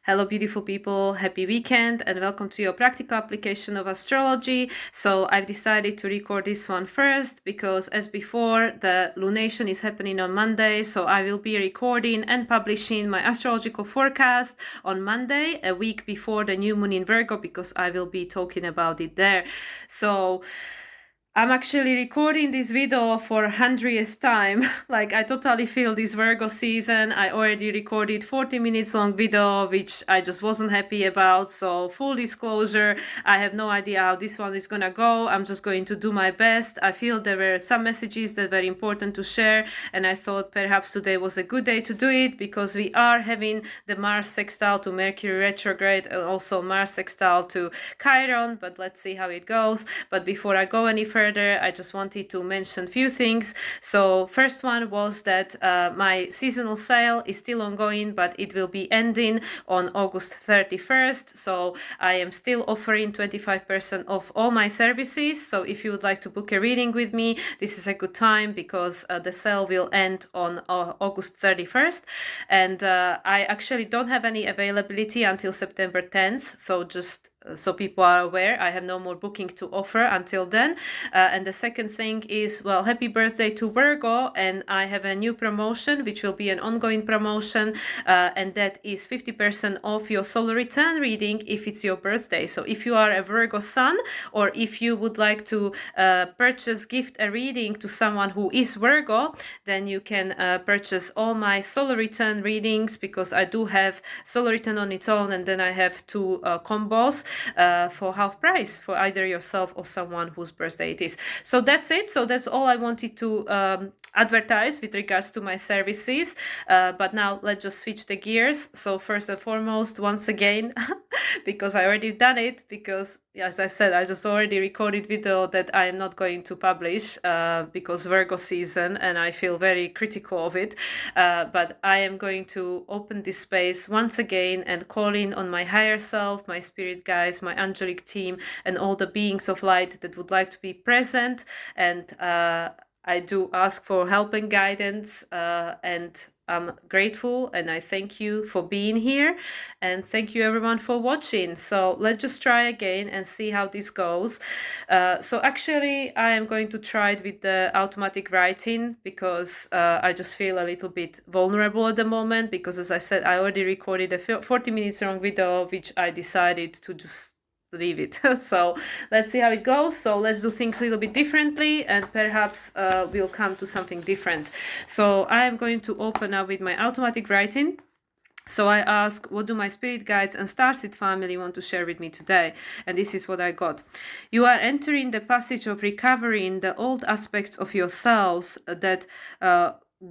Hello, beautiful people. Happy weekend and welcome to your practical application of astrology. So I've decided to record this one first because as before, the lunation is happening on Monday. So I will be recording and publishing my astrological forecast on Monday, a week before the new moon in Virgo, because I will be talking about it there. So I'm actually recording this video for 100th time. Like, I totally feel this Virgo season. I already recorded 40 minutes long video, which I just wasn't happy about. So full disclosure, I have no idea how this one is gonna go. I'm just going to do my best. I feel there were some messages that were important to share, and I thought perhaps today was a good day to do it because we are having the Mars sextile to Mercury retrograde and also Mars sextile to Chiron, but let's see how it goes. But before I go any further, I just wanted to mention a few things. So first one was that my seasonal sale is still ongoing, but it will be ending on August 31st. So I am still offering 25% off all my services. So if you would like to book a reading with me, this is a good time because the sale will end on August 31st. And I actually don't have any availability until September 10th. So just so people are aware, I have no more booking to offer until then. And the second thing is, well, happy birthday to Virgo, and I have a new promotion which will be an ongoing promotion, and that is 50% off your solar return reading if it's your birthday. So if you are a Virgo sun, or if you would like to gift a reading to someone who is Virgo, then you can purchase all my solar return readings, because I do have solar return on its own, and then I have two combos for half price for either yourself or someone whose birthday it is. So that's it. So that's all I wanted to advertise with regards to my services. But now let's just switch the gears. So first and foremost, once again, because I already done it, because as I said, I just already recorded video that I am not going to publish because Virgo season, and I feel very critical of it. But I am going to open this space once again and call in on my higher self, my spirit guides, my angelic team, and all the beings of light that would like to be present. And I do ask for help and guidance, and I'm grateful and I thank you for being here, and thank you everyone for watching. So let's just try again and see how this goes. So actually I am going to try it with the automatic writing because I just feel a little bit vulnerable at the moment, because as I said, I already recorded a 40 minutes long video which I decided to just leave it. So let's see how it goes. So let's do things a little bit differently, and perhaps we'll come to something different. So I am going to open up with my automatic writing. So I ask, what do my spirit guides and starseed family want to share with me today? And this is what I got. You are entering the passage of recovery in the old aspects of yourselves that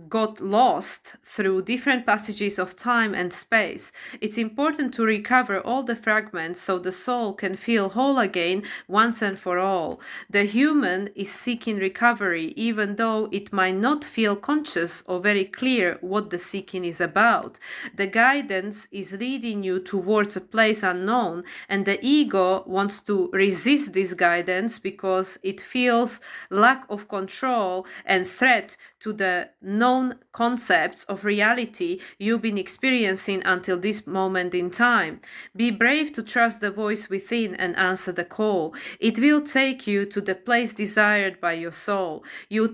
got lost through different passages of time and space. It's important to recover all the fragments so the soul can feel whole again once and for all. The human is seeking recovery, even though it might not feel conscious or very clear what the seeking is about. The guidance is leading you towards a place unknown, and the ego wants to resist this guidance because it feels lack of control and threat to the known concepts of reality you've been experiencing until this moment in time. Be brave to trust the voice within and answer the call. It will take you to the place desired by your soul. You'll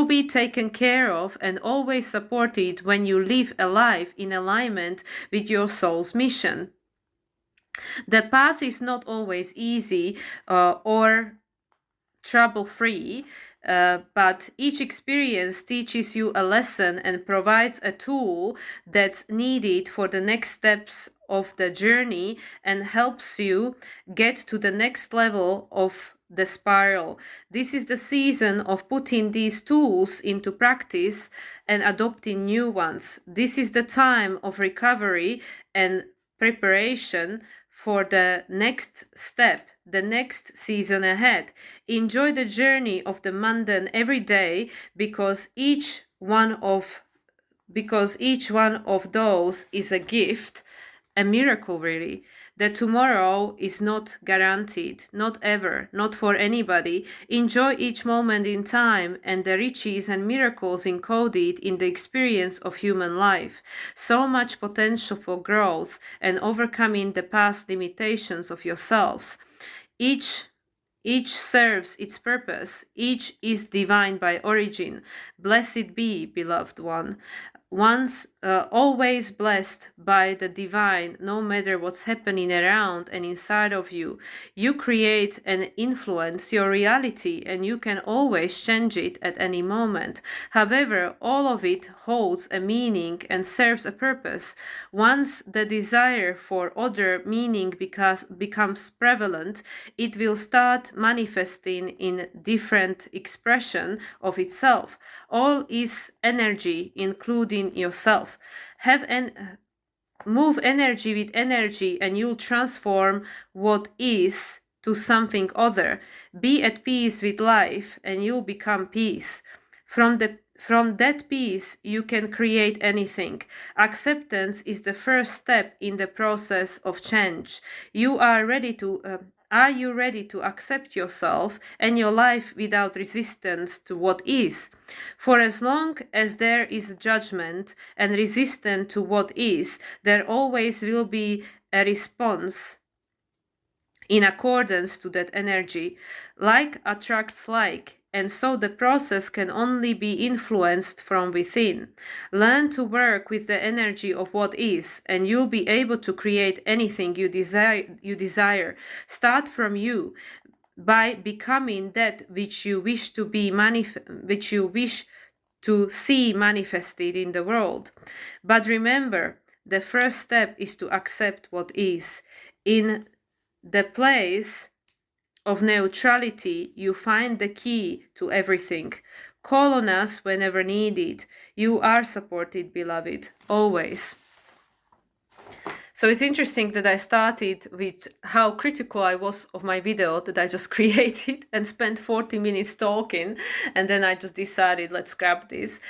be taken care of and always supported when you live a life in alignment with your soul's mission. The path is not always easy or trouble-free, but each experience teaches you a lesson and provides a tool that's needed for the next steps of the journey and helps you get to the next level of the spiral. This is the season of putting these tools into practice and adopting new ones. This is the time of recovery and preparation for the next step, the next season ahead. Enjoy the journey of the mundane every day, because each one of those is a gift, a miracle really. that tomorrow is not guaranteed, not ever, not for anybody. Enjoy each moment in time and the riches and miracles encoded in the experience of human life. So much potential for growth and overcoming the past limitations of yourselves. Each serves its purpose. Each is divine by origin. Blessed be, beloved one. Once always blessed by the divine, no matter what's happening around and inside of you. You create and influence your reality, and you can always change it at any moment. However, all of it holds a meaning and serves a purpose. Once the desire for other meaning becomes prevalent, it will start manifesting in different expression of itself. All is energy, including yourself. Move energy with energy, and you'll transform what is to something other. Be at peace with life, and you'll become peace. From that peace, you can create anything. Acceptance is the first step in the process of change. Are you ready to accept yourself and your life without resistance to what is? For as long as there is judgment and resistance to what is, there always will be a response in accordance to that energy. Like attracts like, and so the process can only be influenced from within. Learn to work with the energy of what is, and you'll be able to create anything you desire. Start from you by becoming that which you wish to be which you wish to see manifested in the world. But remember, the first step is to accept what is. In the place of neutrality, you find the key to everything. Call on us whenever needed. You are supported, beloved, always. So it's interesting that I started with how critical I was of my video that I just created and spent 40 minutes talking, and then I just decided, let's grab this,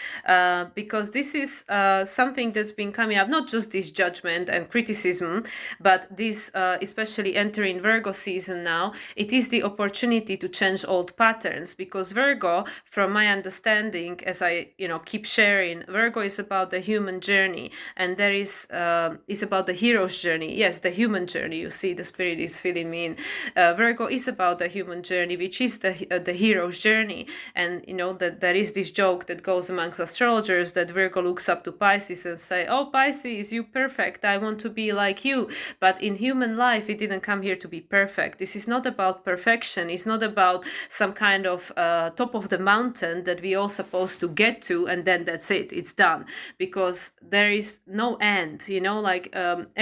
because this is something that's been coming up, not just this judgment and criticism, but this, especially entering Virgo season now, it is the opportunity to change old patterns, because Virgo, from my understanding, as I keep sharing, Virgo is about the human journey, and there is about the hero's journey. Yes, the human journey. You see, the spirit is filling me in. Virgo is about the human journey, which is the hero's journey. And that there is this joke that goes amongst astrologers that Virgo looks up to Pisces and say, "Oh, Pisces, you perfect. I want to be like you." But in human life, it didn't come here to be perfect. This is not about perfection. It's not about some kind of top of the mountain that we all supposed to get to, and then that's it. It's done, because there is no end.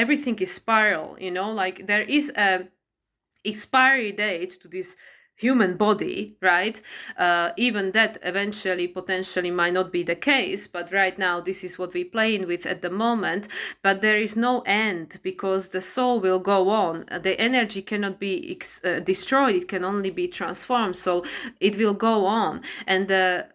Everything is spiral. Like there is a expiry date to this human body, right? Even that eventually potentially might not be the case, but right now this is what we're playing with at the moment. But there is no end, because the soul will go on. The energy cannot be destroyed, it can only be transformed, so it will go on. And the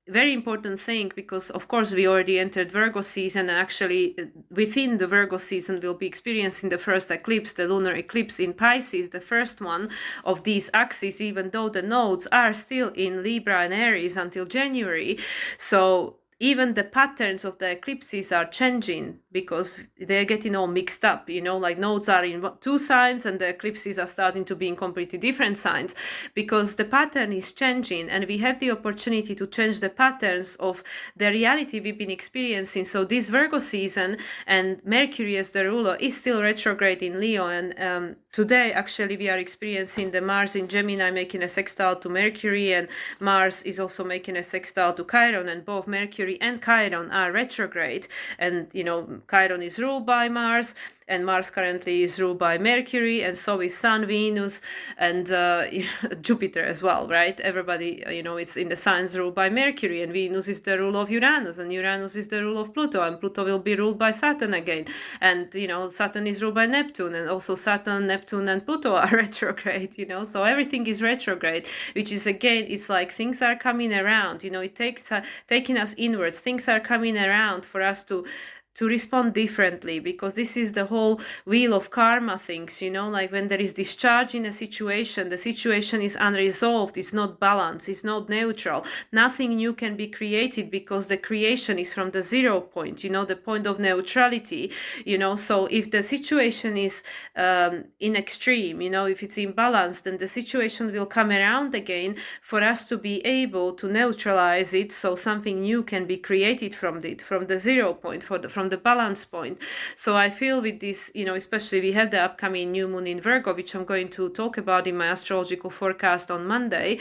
very important thing, because of course we already entered Virgo season, and actually within the Virgo season we'll be experiencing the first eclipse, the lunar eclipse in Pisces, the first one of these axes, even though the nodes are still in Libra and Aries until January. So even the patterns of the eclipses are changing, because they're getting all mixed up, like nodes are in two signs and the eclipses are starting to be in completely different signs, because the pattern is changing, and we have the opportunity to change the patterns of the reality we've been experiencing. So this Virgo season, and Mercury as the ruler is still retrograde in Leo, and today actually we are experiencing the Mars in Gemini making a sextile to Mercury, and Mars is also making a sextile to Chiron, and both Mercury and Chiron are retrograde. And Chiron is ruled by Mars, and Mars currently is ruled by Mercury, and so is Sun, Venus, and Jupiter as well, right? Everybody, it's in the signs ruled by Mercury, and Venus is the rule of Uranus, and Uranus is the rule of Pluto, and Pluto will be ruled by Saturn again. And, Saturn is ruled by Neptune, and also Saturn, Neptune, and Pluto are retrograde, so everything is retrograde, which is, again, it's like things are coming around, it takes taking us inwards. Things are coming around for us to to respond differently, because this is the whole wheel of karma things, you know, like when there is discharge in a situation, the situation is unresolved, it's not balanced, it's not neutral, nothing new can be created because the creation is from the 0 point, you know, the point of neutrality, you know. So if the situation is in extreme, you know, if it's imbalanced, then the situation will come around again for us to be able to neutralize it, so something new can be created from it, from the 0 point, from the balance point. So I feel with this, you know, especially we have the upcoming new moon in Virgo, which I'm going to talk about in my astrological forecast on Monday.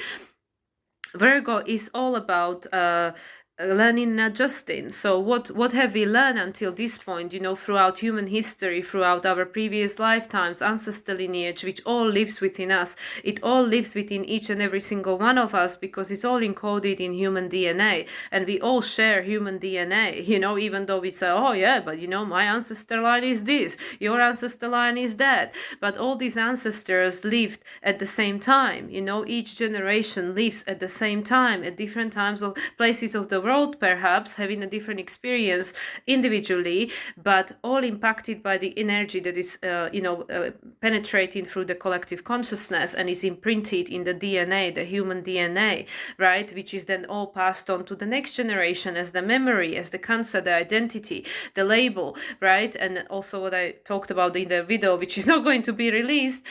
Virgo is all about learning and adjusting. So what have we learned until this point, you know, throughout human history, throughout our previous lifetimes, ancestor lineage, which all lives within us. It all lives within each and every single one of us, because it's all encoded in human DNA, and we all share human DNA, you know, even though we say, oh yeah, but you know, my ancestor line is this, your ancestor line is that, but all these ancestors lived at the same time, you know, each generation lives at the same time, at different times of places of the world, perhaps having a different experience individually, but all impacted by the energy that is penetrating through the collective consciousness and is imprinted in the DNA, the human DNA, right, which is then all passed on to the next generation as the memory, as the cancer, the identity, the label, right. And also what I talked about in the video, which is not going to be released,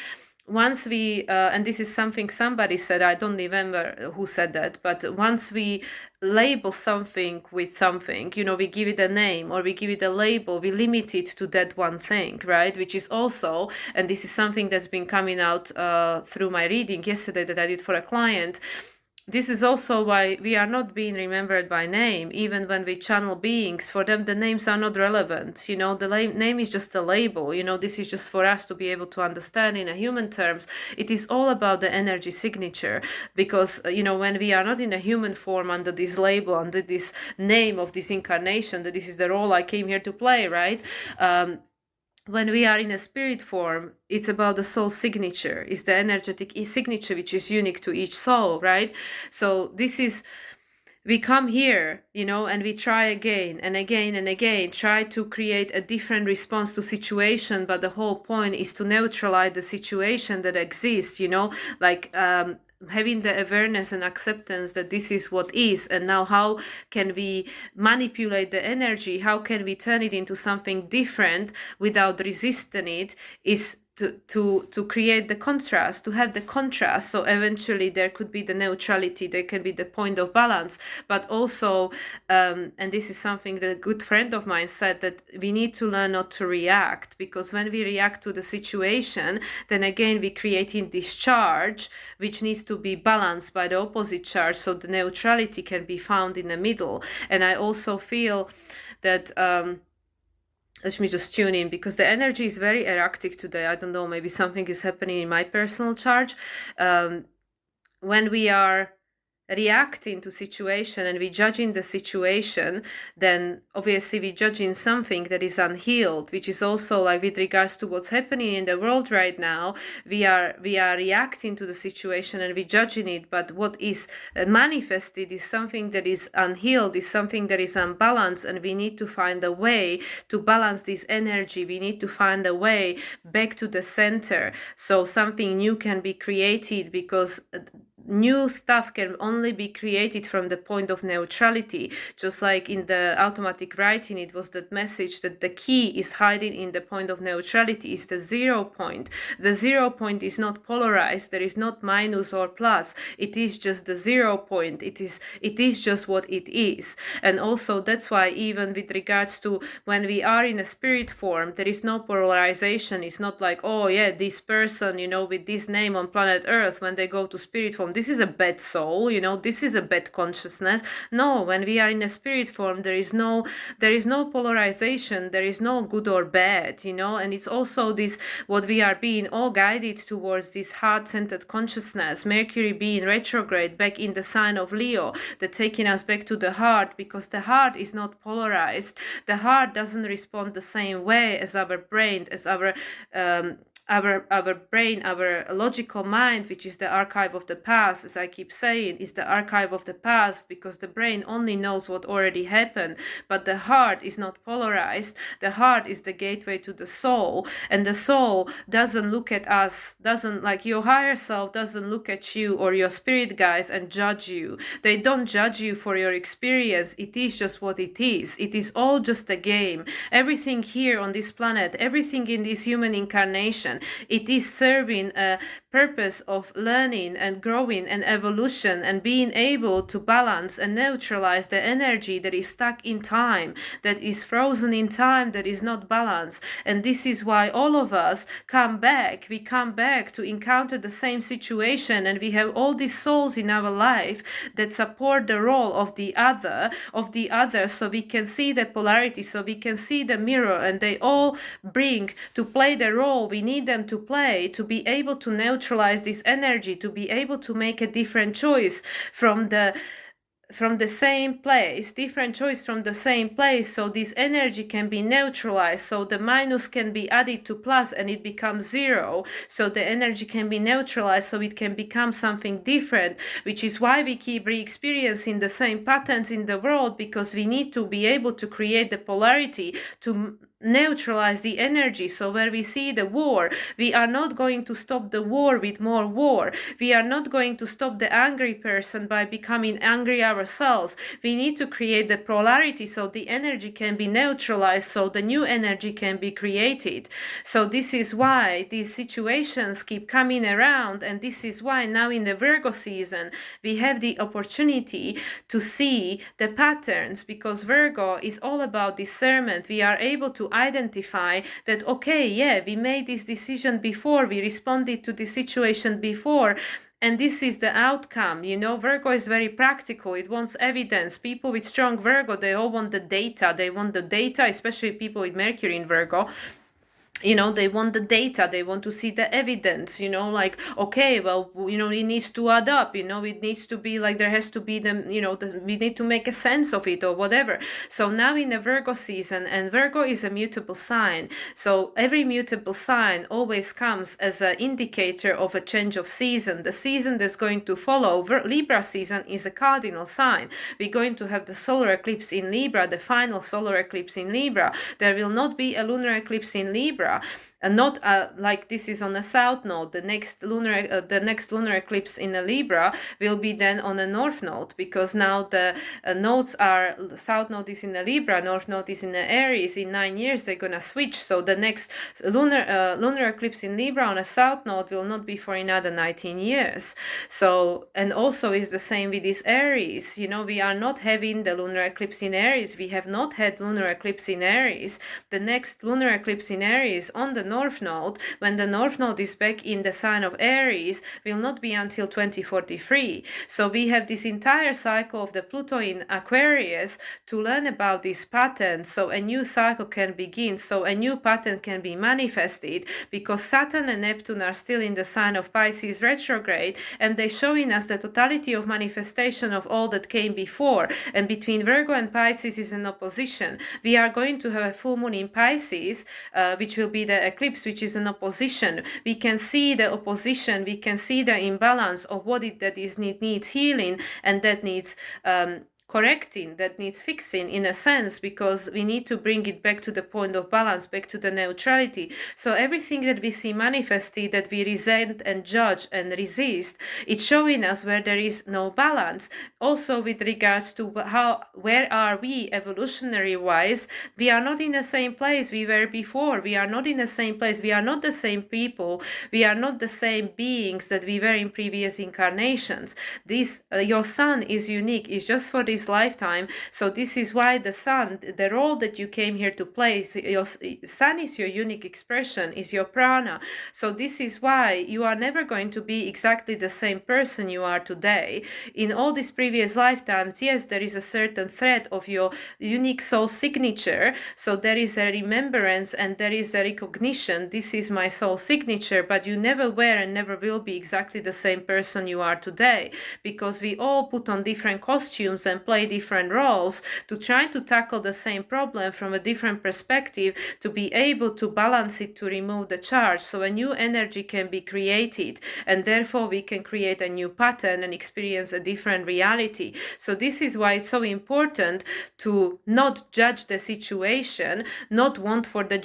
once we and this is something somebody said, I don't remember who said that, but once we label something with something, you know, we give it a name or we give it a label, we limit it to that one thing, right, which is also, and this is something that's been coming out through my reading yesterday that I did for a client, this is also why we are not being remembered by name. Even when we channel beings, for them the names are not relevant, you know, the name is just a label, you know, this is just for us to be able to understand in a human terms. It is all about the energy signature, because you know, when we are not in a human form under this label, under this name of this incarnation, that this is the role I came here to play, right, when we are in a spirit form, it's about the soul signature, it's the energetic signature which is unique to each soul, right? So this is, we come here, you know, and we try again and again and again, try to create a different response to situation, but the whole point is to neutralize the situation that exists, you know, like having the awareness and acceptance that this is what is, and now how can we manipulate the energy, how can we turn it into something different without resisting it, is to create the contrast, to have the contrast. So eventually there could be the neutrality, there can be the point of balance, but also and this is something that a good friend of mine said, that we need to learn not to react, because when we react to the situation, then again we creating this charge which needs to be balanced by the opposite charge, so the neutrality can be found in the middle. And I also feel that let me just tune in, because the energy is very erratic today. I don't know, maybe something is happening in my personal chart. When we are reacting to situation and we judging the situation, then obviously we judging something that is unhealed, which is also like with regards to what's happening in the world right now. We are reacting to the situation and we judging it, but what is manifested is something that is unhealed, is something that is unbalanced, and we need to find a way to balance this energy. We need to find a way back to the center, so something new can be created, because new stuff can only be created from the point of neutrality. Just like in the automatic writing, it was that message that the key is hiding in the point of neutrality, is the 0 point. The 0 point is not polarized, there is not minus or plus, it is just the 0 point. It is just what it is. And also that's why, even with regards to when we are in a spirit form, there is no polarization. It's not like, oh yeah, this person, you know, with this name on planet Earth, when they go to spirit form, this is a bad soul, you know, this is a bad consciousness. No, when we are in a spirit form, there is no polarization, there is no good or bad, you know. And it's also this, what we are being all guided towards, this heart-centered consciousness, Mercury being retrograde back in the sign of Leo, that taking us back to the heart, because the heart is not polarized. The heart doesn't respond the same way as our brain, as our our brain, our logical mind, which is the archive of the past, as I keep saying, is the archive of the past, because the brain only knows what already happened, but the heart is not polarized. The heart is the gateway to the soul, and the soul doesn't look at us, doesn't, like, your higher self doesn't look at you or your spirit guides and judge you. They don't judge you for your experience. It is just what it is. It is all just a game. Everything here on this planet, everything in this human incarnation, it is serving a purpose of learning and growing and evolution and being able to balance and neutralize the energy that is stuck in time, that is frozen in time, that is not balanced. And this is why all of us come back. We come back to encounter the same situation, and we have all these souls in our life that support the role of the other, so we can see the polarity, so we can see the mirror, and they all bring to play the role we need them to play, to be able to neutralize this energy, to be able to make a different choice from the same place, different choice from the same place, so this energy can be neutralized, so the minus can be added to plus and it becomes zero, so the energy can be neutralized, so it can become something different, which is why we keep re-experiencing the same patterns in the world, because we need to be able to create the polarity to neutralize the energy. So where we see the war, we are not going to stop the war with more war. We are not going to stop the angry person by becoming angry ourselves. We need to create the polarity so the energy can be neutralized, so the new energy can be created. So this is why these situations keep coming around, and this is why now in the Virgo season we have the opportunity to see the patterns, because Virgo is all about discernment. We are able to identify that, okay, yeah, we made this decision before, we responded to this situation before, and this is the outcome. You know, Virgo is very practical. It wants evidence. People with strong Virgo, they all want the data. They want the data, especially people with Mercury in Virgo. You know, they want the data, they want to see the evidence, you know, like, okay, well, you know, it needs to add up, you know, it needs to be like, there has to be the, you know, we need to make a sense of it or whatever. So now in the Virgo season, and Virgo is a mutable sign, so every mutable sign always comes as an indicator of a change of season. The season that's going to follow, Libra season, is a cardinal sign. We're going to have the solar eclipse in Libra, the final solar eclipse in Libra. There will not be a lunar eclipse in Libra, and not like this is on a south node. The next lunar eclipse in a Libra will be then on a north node, because now the nodes are, south node is in a Libra, north node is in a Aries. In 9 years they're gonna switch, so the next lunar eclipse in Libra on a south node will not be for another 19 years. So, and also is the same with this Aries. You know, we are not having the lunar eclipse in Aries. We have not had lunar eclipse in Aries. The next lunar eclipse in Aries on the north node, when the north node is back in the sign of Aries, will not be until 2043. So we have this entire cycle of the Pluto in Aquarius to learn about this pattern, so a new cycle can begin, so a new pattern can be manifested, because Saturn and Neptune are still in the sign of Pisces retrograde, and they're showing us the totality of manifestation of all that came before. And between Virgo and Pisces is an opposition. We are going to have a full moon in Pisces, which will be the eclipse, which is an opposition. We can see the opposition, we can see the imbalance of what needs healing, and that needs correcting, that needs fixing in a sense, because we need to bring it back to the point of balance, back to the neutrality. So everything that we see manifested, that we resent and judge and resist, it's showing us where there is no balance. Also with regards to where are we evolutionary wise, we are not in the same place we were before. We are not in the same place. We are not the same people. We are not the same beings that we were in previous incarnations. This your sun is unique. It's just for this lifetime. So this is why the sun, the role that you came here to play, your sun is your unique expression, is your prana. So this is why you are never going to be exactly the same person you are today. In all these previous lifetimes, yes, there is a certain thread of your unique soul signature. So there is a remembrance and there is a recognition. This is my soul signature, but you never were and never will be exactly the same person you are today, because we all put on different costumes and play play different roles, to try to tackle the same problem from a different perspective, to be able to balance it, to remove the charge, so a new energy can be created, and therefore we can create a new pattern and experience a different reality. So this is why it's so important to not judge the situation, not want for the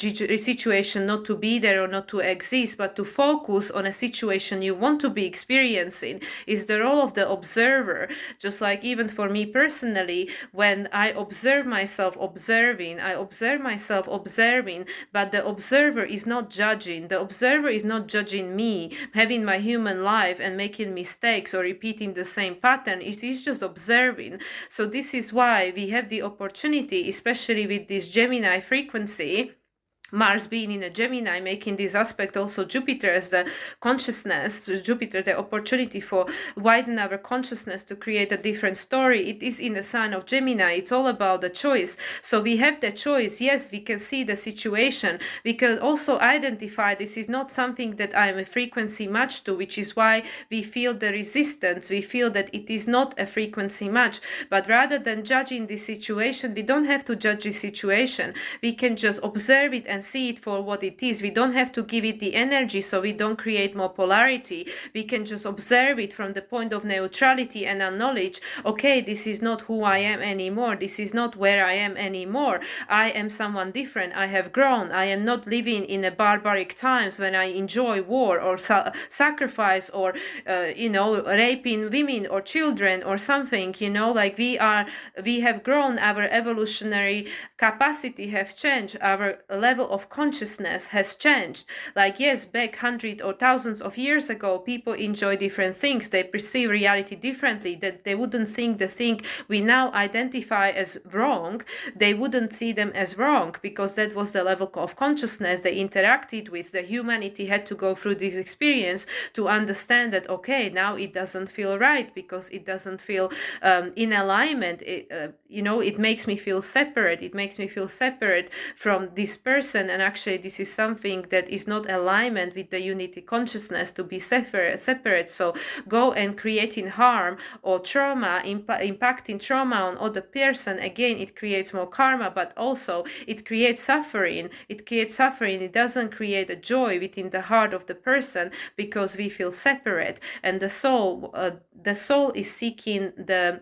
situation not to be there or not to exist, but to focus on a situation you want to be experiencing. Is the role of the observer. Just like even for me personally, when I observe myself observing, I observe myself observing, but the observer is not judging. The observer is not judging me having my human life and making mistakes or repeating the same pattern. It is just observing. So this is why we have the opportunity, especially with this Gemini frequency, Mars being in a Gemini, making this aspect also Jupiter as the consciousness, Jupiter, the opportunity for widen our consciousness to create a different story. It is in the sign of Gemini. It's all about the choice. So we have the choice. Yes, we can see the situation. We can also identify this is not something that I am a frequency match to, which is why we feel the resistance. We feel that it is not a frequency match. But rather than judging this situation, we don't have to judge this situation. We can just observe it and see it for what it is. We don't have to give it the energy, so we don't create more polarity. We can just observe it from the point of neutrality and acknowledge, okay, this is not who I am anymore. This is not where I am anymore. I am someone different. I have grown. I am not living in a barbaric times when I enjoy war or sacrifice or raping women or children or something. Like we have grown. Our evolutionary capacity have changed. Our level of consciousness has changed. Like, yes, back hundreds or thousands of years ago, people enjoy different things. They perceive reality differently, that they wouldn't think the thing we now identify as wrong, they wouldn't see them as wrong, because that was the level of consciousness they interacted with. The humanity had to go through this experience to understand that, okay, now it doesn't feel right, because it doesn't feel in alignment. It makes me feel separate. It makes me feel separate from this person, and actually this is something that is not alignment with the unity consciousness, to be separate. So go and creating harm or trauma, impacting trauma on other person, again, it creates more karma, but also it creates suffering. It doesn't create a joy within the heart of the person, because we feel separate. And the soul is seeking the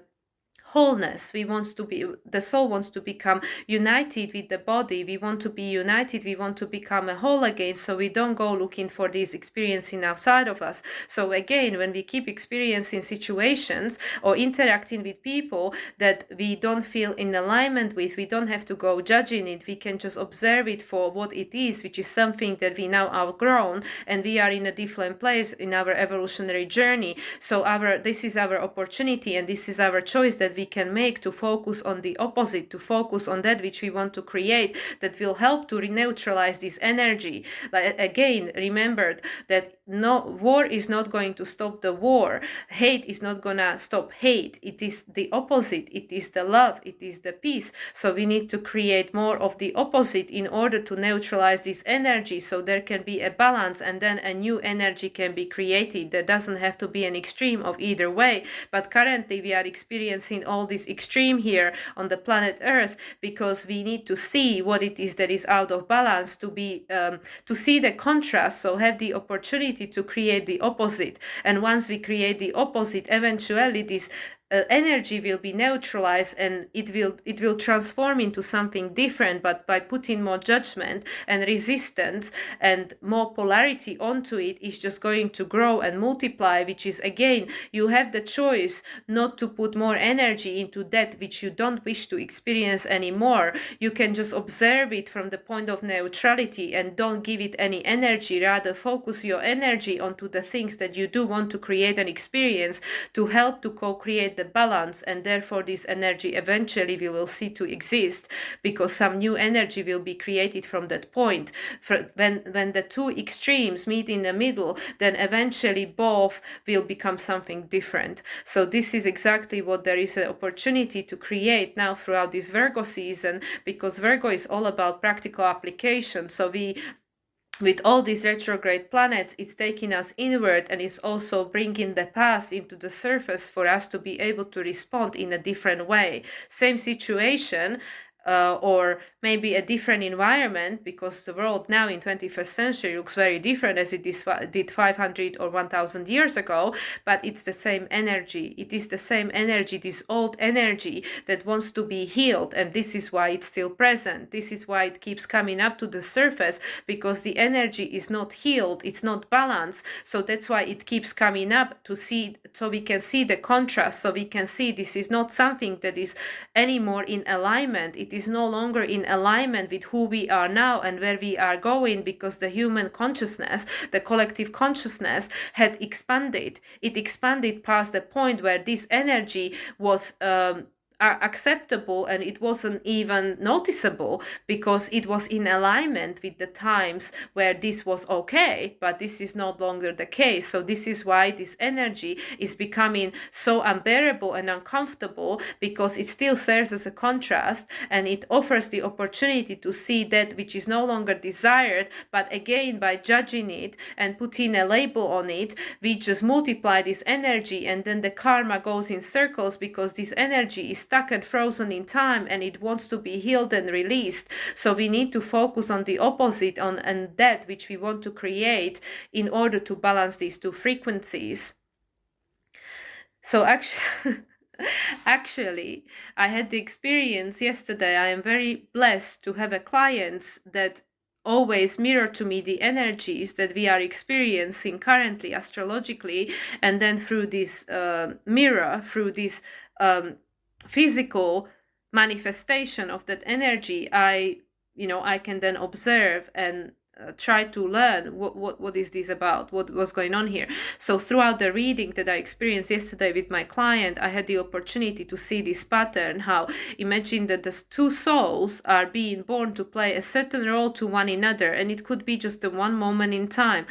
wholeness. The soul wants to become united with the body. We want to be united. We want to become a whole again. So we don't go looking for this experiencing outside of us. So again, when we keep experiencing situations or interacting with people that we don't feel in alignment with, we don't have to go judging it. We can just observe it for what it is, which is something that we now outgrown, and we are in a different place in our evolutionary journey. So this is our opportunity, and this is our choice that we can make, to focus on the opposite, to focus on that which we want to create, that will help to neutralize this energy. But again, remember that war is not going to stop the war. Hate is not gonna stop hate. It is the opposite. It is the love. It is the peace. So we need to create more of the opposite in order to neutralize this energy, so there can be a balance, and then a new energy can be created. There doesn't have to be an extreme of either way, but currently we are experiencing all this extreme here on the planet Earth, because we need to see what it is that is out of balance, to see the contrast, so have the opportunity to create the opposite. And once we create the opposite, eventually this energy will be neutralized, and it will transform into something different. But by putting more judgment and resistance and more polarity onto it, is just going to grow and multiply, which is, again, you have the choice not to put more energy into that which you don't wish to experience anymore. You can just observe it from the point of neutrality and don't give it any energy. Rather, focus your energy onto the things that you do want to create and experience, to help to co-create the balance, and therefore this energy eventually we will see to exist, because some new energy will be created from that point. When the two extremes meet in the middle, then eventually both will become something different. So this is exactly what there is an opportunity to create now throughout this Virgo season, because Virgo is all about practical application. So we with all these retrograde planets, it's taking us inward, and it's also bringing the past into the surface for us to be able to respond in a different way. Same situation, or maybe a different environment, because the world now in 21st century looks very different as it did 500 or 1000 years ago, but it's the same energy. It is the same energy, this old energy that wants to be healed, and this is why it's still present. This is why it keeps coming up to the surface, because the energy is not healed, it's not balanced. So that's why it keeps coming up, to see, so we can see the contrast, so we can see this is not something that is anymore in alignment. It is no longer in alignment with who we are now and where we are going, because the human consciousness, the collective consciousness, had expanded. It expanded past the point where this energy was acceptable, and it wasn't even noticeable, because it was in alignment with the times where this was okay, but this is no longer the case. So this is why this energy is becoming so unbearable and uncomfortable, because it still serves as a contrast, and it offers the opportunity to see that which is no longer desired. But again, by judging it and putting a label on it, we just multiply this energy, and then the karma goes in circles, because this energy is stuck and frozen in time, and it wants to be healed and released. So we need to focus on the opposite, on and that which we want to create, in order to balance these two frequencies. So actually, I had the experience yesterday. I am very blessed to have a client that always mirror to me the energies that we are experiencing currently astrologically, and then through this mirror, through this physical manifestation of that energy, I can then observe and try to learn what is this about, what was going on here. So throughout the reading that I experienced yesterday with my client, I had the opportunity to see this pattern. How, imagine that the two souls are being born to play a certain role to one another, and it could be just the one moment in time,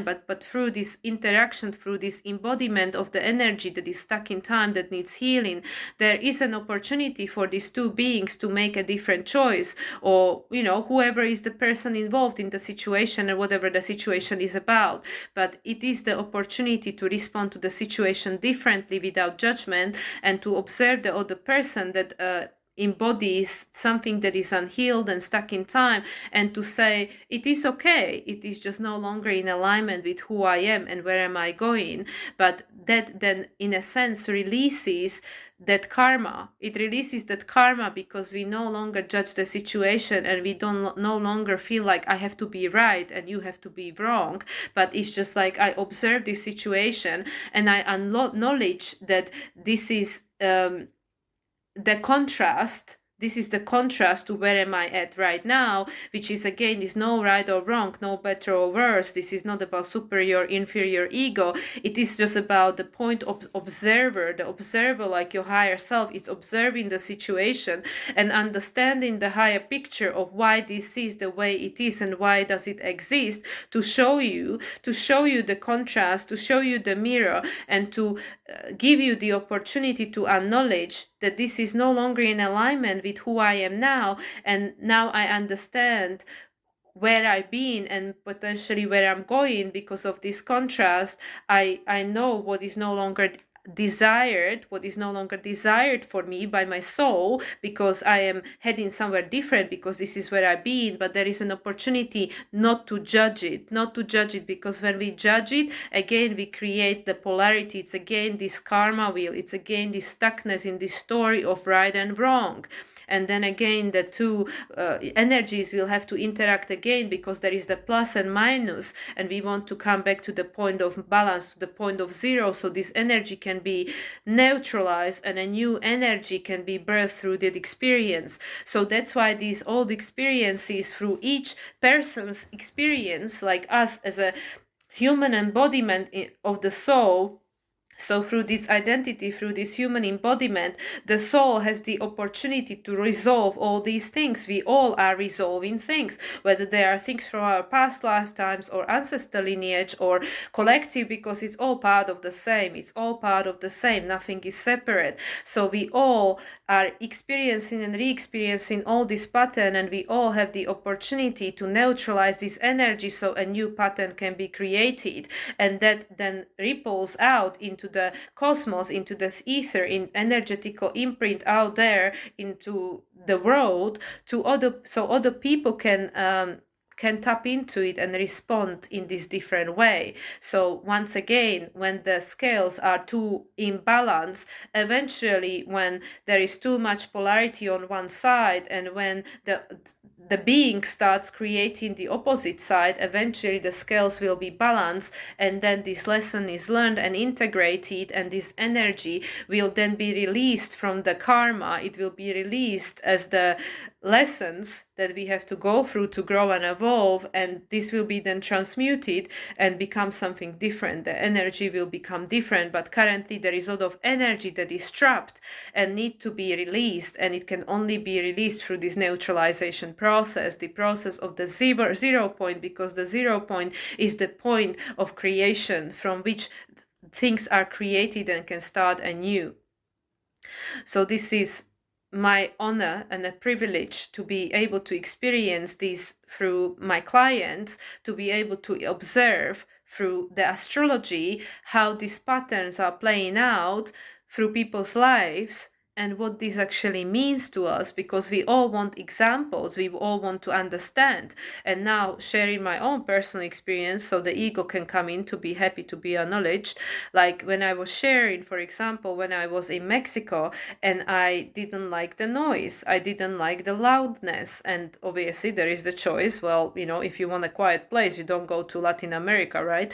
but through this interaction, through this embodiment of the energy that is stuck in time, that needs healing, there is an opportunity for these two beings to make a different choice, or whoever is the person involved in the situation, or whatever the situation is about. But it is the opportunity to respond to the situation differently, without judgment, and to observe the other person that embodies something that is unhealed and stuck in time, and to say it is okay, it is just no longer in alignment with who I am and where am I going. But that then in a sense releases that karma. It releases that karma, because we no longer judge the situation, and we don't no longer feel like I have to be right and you have to be wrong. But it's just like, I observe this situation, and I acknowledge that this is the contrast. This is the contrast to where am I at right now, which is, again, is no right or wrong, no better or worse. This is not about superior, inferior ego. It is just about the point of observer. The observer, like your higher self, is observing the situation and understanding the higher picture of why this is the way it is and why does it exist, to show you the contrast, to show you the mirror, and to give you the opportunity to acknowledge that this is no longer in alignment with who I am now, and now I understand where I've been and potentially where I'm going because of this contrast. I know what is no longer desired, for me by my soul, because I am heading somewhere different, because this is where I've been. But there is an opportunity not to judge it, because when we judge it, again, we create the polarity. It's again this karma wheel. It's again this stuckness in this story of right and wrong. And then again, the two energies will have to interact again, because there is the plus and minus, and we want to come back to the point of balance, to the point of zero, so this energy can be neutralized and a new energy can be birthed through that experience. So that's why these old experiences, through each person's experience, like us as a human embodiment of the soul, So through this identity, through this human embodiment, the soul has the opportunity to resolve all these things. We all are resolving things, whether they are things from our past lifetimes or ancestral lineage or collective, because it's all part of the same. It's all part of the same. Nothing is separate. So we all are experiencing and re-experiencing all this pattern, and we all have the opportunity to neutralize this energy so a new pattern can be created, and that then ripples out into the cosmos, into the ether, in energetical imprint out there into the world, to other people can tap into it and respond in this different way. So once again, when the scales are too imbalanced, eventually when there is too much polarity on one side, and when the being starts creating the opposite side, eventually the scales will be balanced, and then this lesson is learned and integrated, and this energy will then be released from the karma. It will be released as the lessons that we have to go through to grow and evolve, and this will be then transmuted and become something different. The energy will become different, but currently there is a lot of energy that is trapped and need to be released, and it can only be released through this neutralization process, the process of the zero point, because the 0 point is the point of creation from which things are created and can start anew. So this is my honor and a privilege to be able to experience this through my clients, to be able to observe through the astrology how these patterns are playing out through people's lives, and what this actually means to us, because we all want examples, we all want to understand. And now sharing my own personal experience so the ego can come in to be happy to be acknowledged. Like when I was sharing, for example, when I was in Mexico and I didn't like the noise, I didn't like the loudness, and obviously there is the choice, well, if you want a quiet place, you don't go to Latin America, right?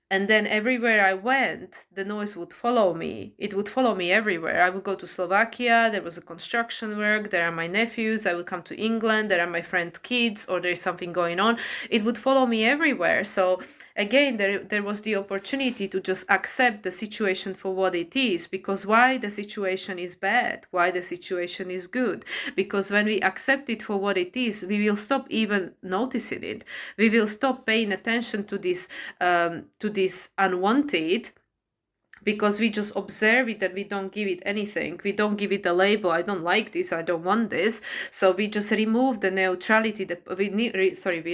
And then everywhere I went, the noise would follow me. It would follow me everywhere. I would go to Slovakia, there was a construction work, there are my nephews. I would come to England, there are my friend's kids, or there's something going on. It would follow me everywhere. So again, there was the opportunity to just accept the situation for what it is, because why the situation is bad, why the situation is good. Because when we accept it for what it is, we will stop even noticing it. We will stop paying attention to this unwanted, because we just observe it and we don't give it anything. We don't give it a label. I don't like this, I don't want this. So we just remove the neutrality, we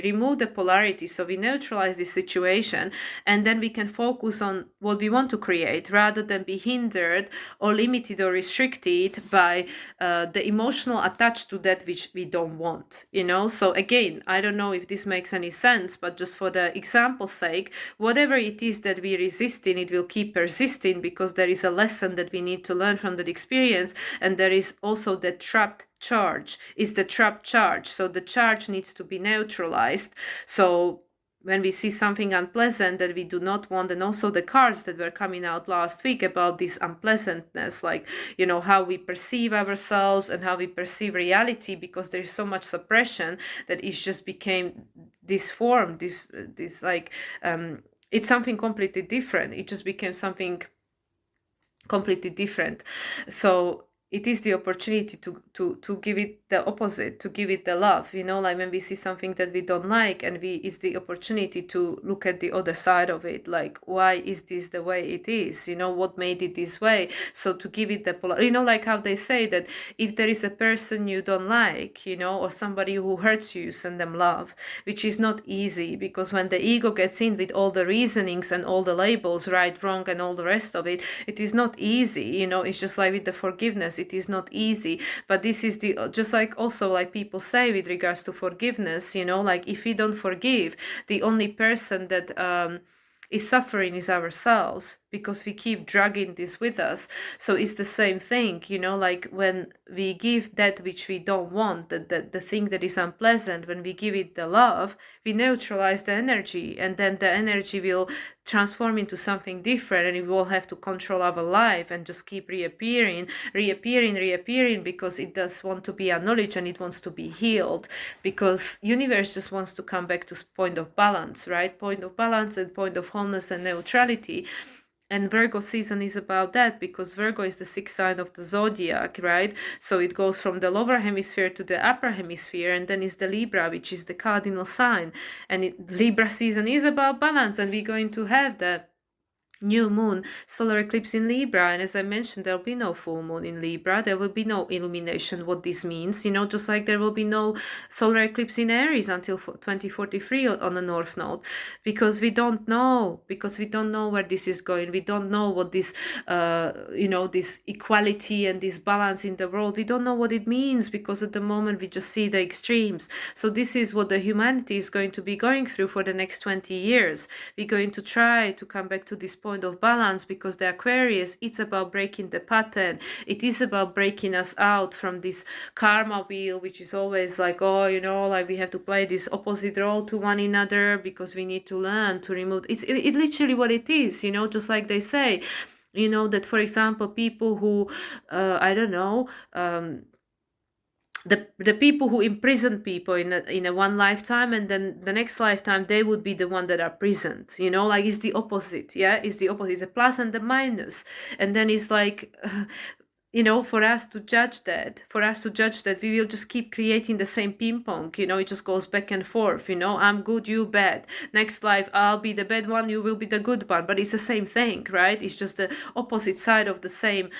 remove the polarity. So we neutralize the situation, and then we can focus on what we want to create, rather than be hindered or limited or restricted by the emotional attached to that which we don't want. So again, I don't know if this makes any sense, but just for the example's sake, whatever it is that we resist in, it will keep persisting, because there is a lesson that we need to learn from that experience. And there is also the trapped charge, is the trapped charge. So the charge needs to be neutralized. So when we see something unpleasant that we do not want, and also the cards that were coming out last week about this unpleasantness, like, how we perceive ourselves and how we perceive reality, because there is so much suppression that it just became this form, this like, it's something completely different. It just became something completely different. So it is the opportunity to give it the opposite, to give it the love, like when we see something that we don't like, and it's the opportunity to look at the other side of it, like, why is this the way it is, what made it this way. So to give it the like how they say that if there is a person you don't like, or somebody who hurts you, send them love, which is not easy, because when the ego gets in with all the reasonings and all the labels, right, wrong, and all the rest of it, it is not easy. It's just like with the forgiveness, it is not easy. But this is just like also like people say with regards to forgiveness, like if we don't forgive, the only person that is suffering is ourselves, because we keep dragging this with us. So it's the same thing, like when we give that which we don't want, the thing that is unpleasant, when we give it the love, we neutralize the energy, and then the energy will transform into something different, and we will have to control our life and just keep reappearing, because it does want to be acknowledged and it wants to be healed, because universe just wants to come back to point of balance, right? Point of balance and point of wholeness and neutrality. And Virgo season is about that, because Virgo is the sixth sign of the zodiac, right? So it goes from the lower hemisphere to the upper hemisphere, and then is the Libra, which is the cardinal sign. And Libra season is about balance, and we're going to have the new moon solar eclipse in Libra, and as I mentioned, there'll be no full moon in Libra. There will be no illumination what this means, just like there will be no solar eclipse in Aries until 2043 on the north node, because we don't know where this is going. We don't know what this this equality and this balance in the world, we don't know what it means, because at the moment we just see the extremes. So this is what the humanity is going to be going through for the next 20 years. We're going to try to come back to this point of balance, because the Aquarius, it's about breaking the pattern. It is about breaking us out from this karma wheel, which is always like, like we have to play this opposite role to one another, because we need to learn to remove it literally what it is, just like they say, that, for example, people who I don't know, the people who imprison people in a one lifetime, and then the next lifetime they would be the one that are prisoned, like it's the opposite. It's the opposite. It's a plus and the minus. And then it's like for us to judge that, we will just keep creating the same ping pong, it just goes back and forth, I'm good, you bad. Next life, I'll be the bad one, you will be the good one. But it's the same thing, right? It's just the opposite side of the same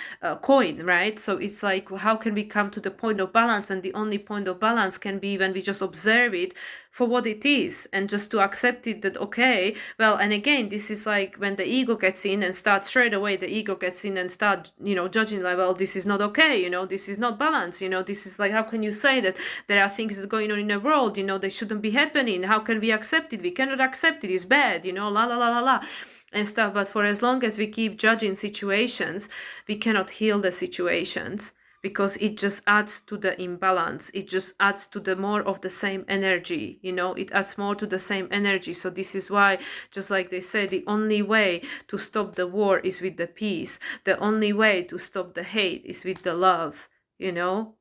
coin, right? So it's like, how can we come to the point of balance? And the only point of balance can be when we just observe it for what it is, and just to accept it, that okay, well, and again, this is like when the ego gets in and starts straight away, the ego gets in and start judging, like, well, this is not okay, this is not balance, this is like, how can you say that there are things that are going on in the world, they shouldn't be happening, how can we accept it? We cannot accept it, it's bad, la la la la la and stuff. But for as long as we keep judging situations, we cannot heal the situations, because it just adds to the imbalance. It just adds to the more of the same energy, it adds more to the same energy. So this is why, just like they say, the only way to stop the war is with the peace. The only way to stop the hate is with the love,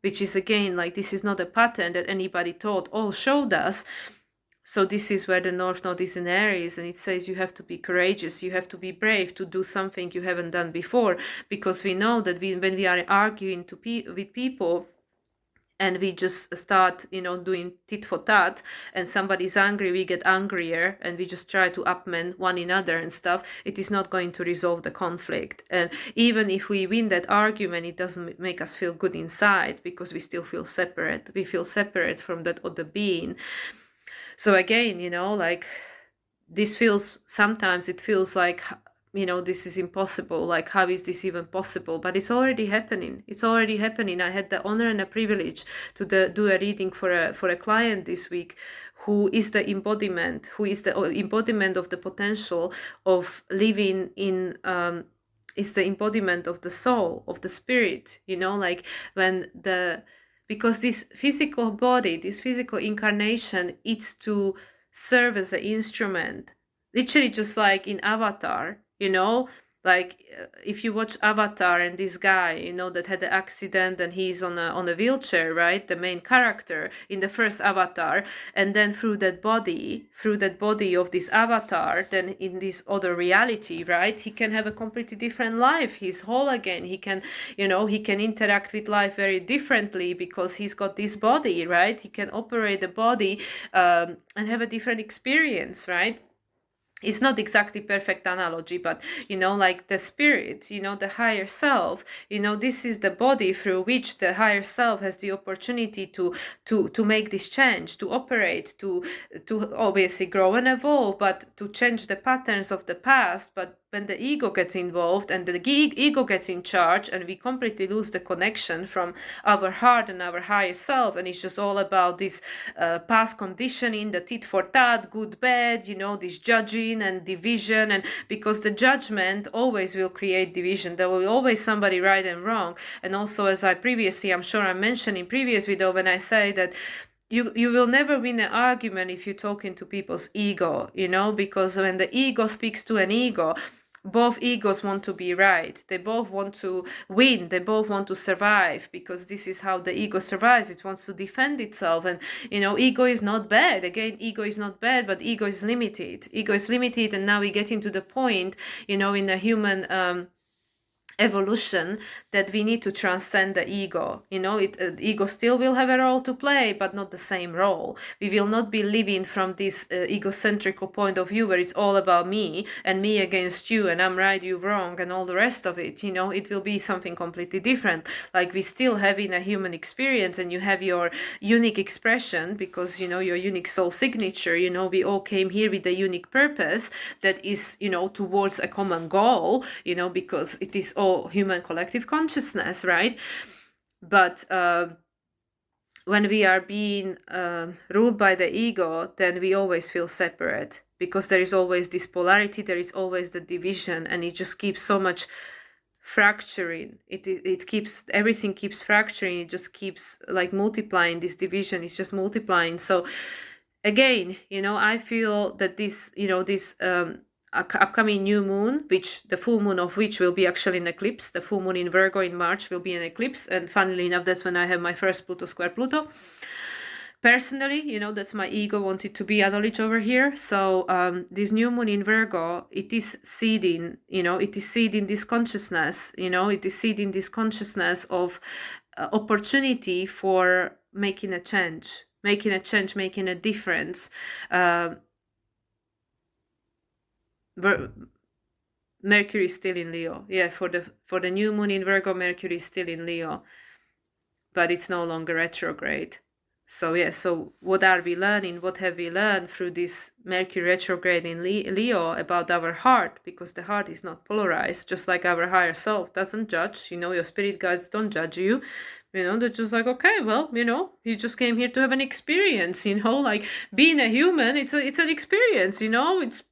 which is, again, like, this is not a pattern that anybody taught or showed us. So this is where the North Node is in Aries, and it says you have to be courageous, you have to be brave to do something you haven't done before, because we know that when we are arguing with people, and we just start, doing tit for tat, and somebody's angry, we get angrier, and we just try to upend one another and stuff, it is not going to resolve the conflict. And even if we win that argument, it doesn't make us feel good inside, because we still feel separate. We feel separate from that other being. So again, like, sometimes it feels like, this is impossible. Like, how is this even possible? But it's already happening. I had the honor and the privilege to do a reading for a client this week, who is the embodiment of the potential of living in, is the embodiment of the soul, of the spirit, like, because this physical body, this physical incarnation, it's to serve as an instrument, literally, just like in Avatar, like, if you watch Avatar, and this guy, that had the accident, and he's on a wheelchair, right, the main character in the first Avatar, and then through that body of this avatar, then in this other reality, right, he can have a completely different life. He's whole again. He can interact with life very differently, because he's got this body, right? He can operate the body and have a different experience, right? It's not exactly perfect analogy, but like the spirit, the higher self, this is the body through which the higher self has the opportunity to make this change, to operate, to obviously grow and evolve, but to change the patterns of the past. But when the ego gets involved, and the ego gets in charge, and we completely lose the connection from our heart and our higher self, and it's just all about this past conditioning, the tit for tat, good, bad, this judging and division. And because the judgment always will create division, there will always somebody right and wrong. And also, as I'm sure I mentioned in previous video, when I say that you will never win an argument if you talk into people's ego, because when the ego speaks to an ego, both egos want to be right. They both want to win. They both want to survive, because this is how the ego survives. It wants to defend itself. And, ego is not bad. Again, ego is not bad, but ego is limited. Ego is limited. And now we get into the point, in the human evolution, that we need to transcend the ego. Ego still will have a role to play, but not the same role. We will not be living from this egocentric point of view where it's all about me and me against you, and I'm right, you wrong, and all the rest of it. It will be something completely different. Like, we still have in a human experience, and you have your unique expression, because your unique soul signature. We all came here with a unique purpose that is towards a common goal, because it is all human collective consciousness, right? But when we are being ruled by the ego, then we always feel separate, because there is always this polarity, there is always the division, and it just keeps so much fracturing. It keeps, everything keeps fracturing. It just keeps like multiplying. This division is just multiplying. So again, I feel that this upcoming new moon, which the full moon of which will be actually an eclipse. The full moon in Virgo in March will be an eclipse, and funnily enough, that's when I have my first Pluto square Pluto. Personally, that's my ego wanted to be acknowledged over here. So this new moon in Virgo, it is seeding, it is seeding this consciousness, it is seeding this consciousness of opportunity for making a change, making a difference. Mercury is still in Leo. Yeah, for the new moon in Virgo, Mercury is still in Leo, but it's no longer retrograde. So yeah, so what are we learning? What have we learned through this Mercury retrograde in Leo about our heart? Because the heart is not polarized, just like our higher self doesn't judge. Your spirit guides don't judge you. They're just like, okay, well, you just came here to have an experience. Like being a human, it's an experience. It's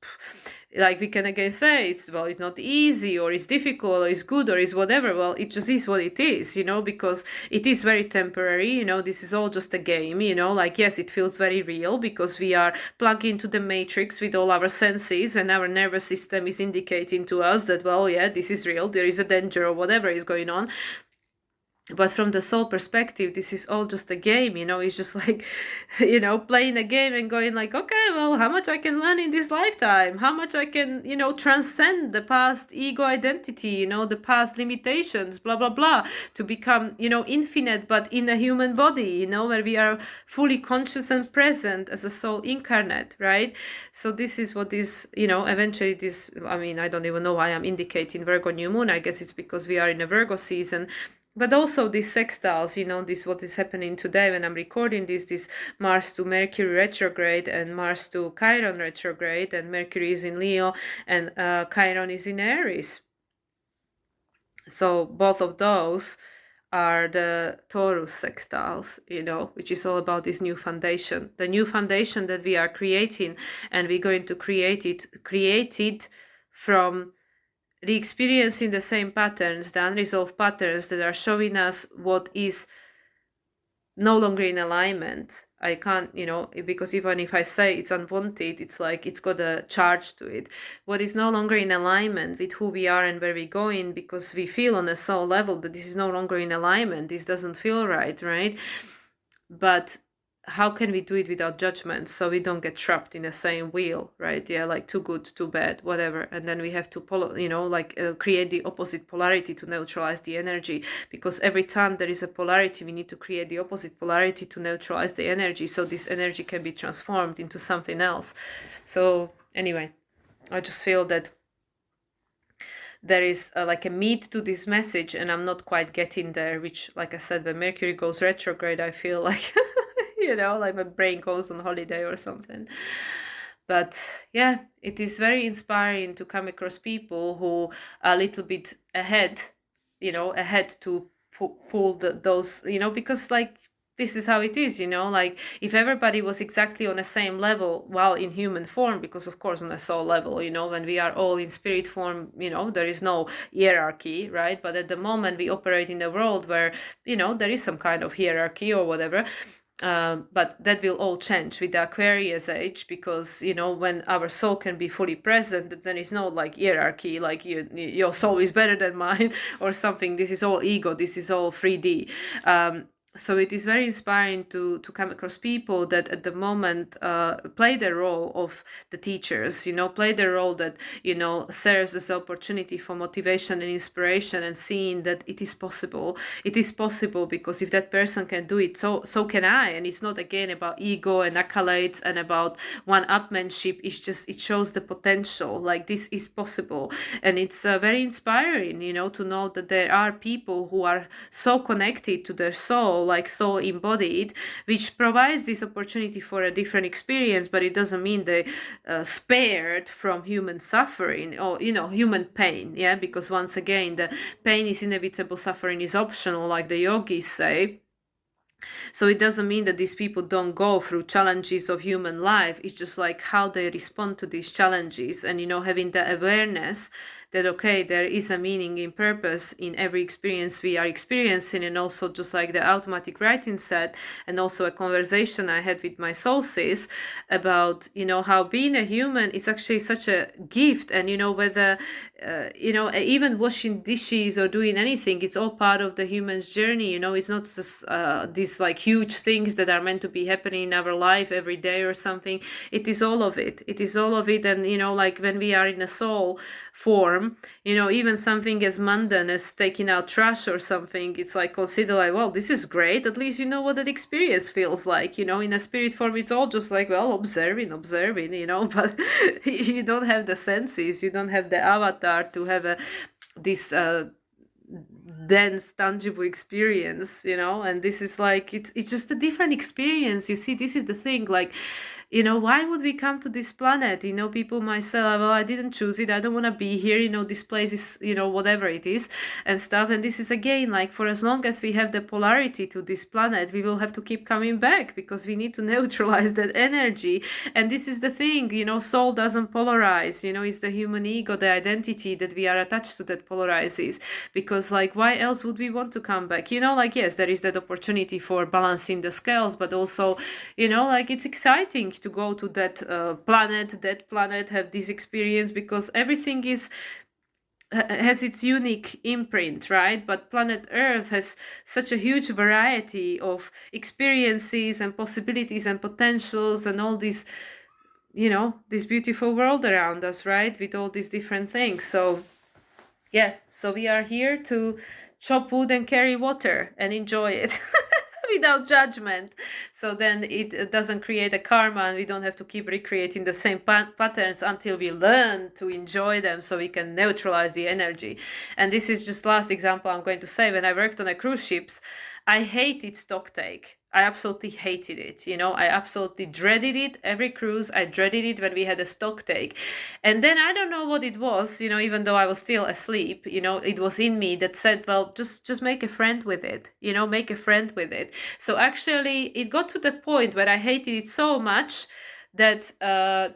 like we can again say it's not easy, or it's difficult, or it's good, or it's whatever. Well, it just is what it is, because it is very temporary. This is all just a game. Like, yes, it feels very real because we are plugged into the matrix with all our senses, and our nervous system is indicating to us that, well, yeah, this is real, there is a danger or whatever is going on. But from the soul perspective, this is all just a game. It's just like, playing a game and going like, okay, well, how much I can learn in this lifetime, how much I can, transcend the past ego identity, the past limitations, blah, blah, blah, to become, infinite, but in a human body, where we are fully conscious and present as a soul incarnate, right? So this is what is, eventually this, I don't even know why I'm indicating Virgo new moon. I guess it's because we are in a Virgo season. But also these sextiles, this what is happening today when I'm recording this Mars to Mercury retrograde and Mars to Chiron retrograde, and Mercury is in Leo and Chiron is in Aries. So both of those are the Taurus sextiles, which is all about this new foundation, the new foundation that we are creating, and we're going to create it from re-experiencing the same patterns, the unresolved patterns that are showing us what is no longer in alignment. I can't, because even if I say it's unwanted, it's like it's got a charge to it. What is no longer in alignment with who we are and where we're going, because we feel on a soul level that this is no longer in alignment. This doesn't feel right? But how can we do it without judgment, so we don't get trapped in the same wheel, right? Yeah, like too good, too bad, whatever. And then we have to create the opposite polarity to neutralize the energy, because every time there is a polarity, we need to create the opposite polarity to neutralize the energy, so this energy can be transformed into something else. So anyway, I just feel that there is like a meat to this message, and I'm not quite getting there, which, like I said, when Mercury goes retrograde, I feel like like my brain goes on holiday or something. But yeah, it is very inspiring to come across people who are a little bit ahead to pull those, because like this is how it is, like if everybody was exactly on the same level while in human form, because of course on a soul level, when we are all in spirit form, there is no hierarchy, right? But at the moment we operate in a world where, there is some kind of hierarchy or whatever. but that will all change with the Aquarius age, because when our soul can be fully present, then it's not like hierarchy, like your soul is better than mine or something. This is all ego, this is all 3D. So it is very inspiring to come across people that at the moment play the role of the teachers, play the role that serves as an opportunity for motivation and inspiration, and seeing that it is possible. It is possible, because if that person can do it, so can I. And it's not again about ego and accolades and about one-upmanship. It's just, it shows the potential, like this is possible. And it's very inspiring, to know that there are people who are so connected to their soul, like so embodied, which provides this opportunity for a different experience. But it doesn't mean they spared from human suffering or human pain. Yeah, because once again, the pain is inevitable, suffering is optional, like the yogis say. So it doesn't mean that these people don't go through challenges of human life. It's just like how they respond to these challenges, and having the awareness that okay, there is a meaning in purpose in every experience we are experiencing. And also, just like the automatic writing said, and also a conversation I had with my soul sis about how being a human is actually such a gift. And whether even washing dishes or doing anything, it's all part of the human's journey. It's not just these like huge things that are meant to be happening in our life every day or something. It is all of it. It is all of it. And like when we are in a soul form, even something as mundane as taking out trash or something, it's like consider like, well, this is great, at least you know what that experience feels like. In a spirit form, it's all just like, well, observing, but you don't have the senses, you don't have the avatar to have this dense tangible experience, and this is like, it's just a different experience. You see, this is the thing, like why would we come to this planet? People might say, well, I didn't choose it, I don't want to be here, this place is, whatever it is and stuff. And this is again, like, for as long as we have the polarity to this planet, we will have to keep coming back, because we need to neutralize that energy. And this is the thing, soul doesn't polarize, it's the human ego, the identity that we are attached to, that polarizes. Because like, why else would we want to come back? Like, yes, there is that opportunity for balancing the scales, but also, like, it's exciting to go to that planet, have this experience, because everything has its unique imprint, right? But planet Earth has such a huge variety of experiences and possibilities and potentials and all these, this beautiful world around us, right? With all these different things. So yeah, so we are here to chop wood and carry water and enjoy it. Without judgment. So then it doesn't create a karma, and we don't have to keep recreating the same patterns until we learn to enjoy them, so we can neutralize the energy. And this is just last example I'm going to say. When I worked on a cruise ships, I hated stock take. I absolutely hated it. I absolutely dreaded it. Every cruise, I dreaded it when we had a stock take. And then I don't know what it was, even though I was still asleep, it was in me that said, well, just make a friend with it, make a friend with it. So actually, it got to the point where I hated it so much that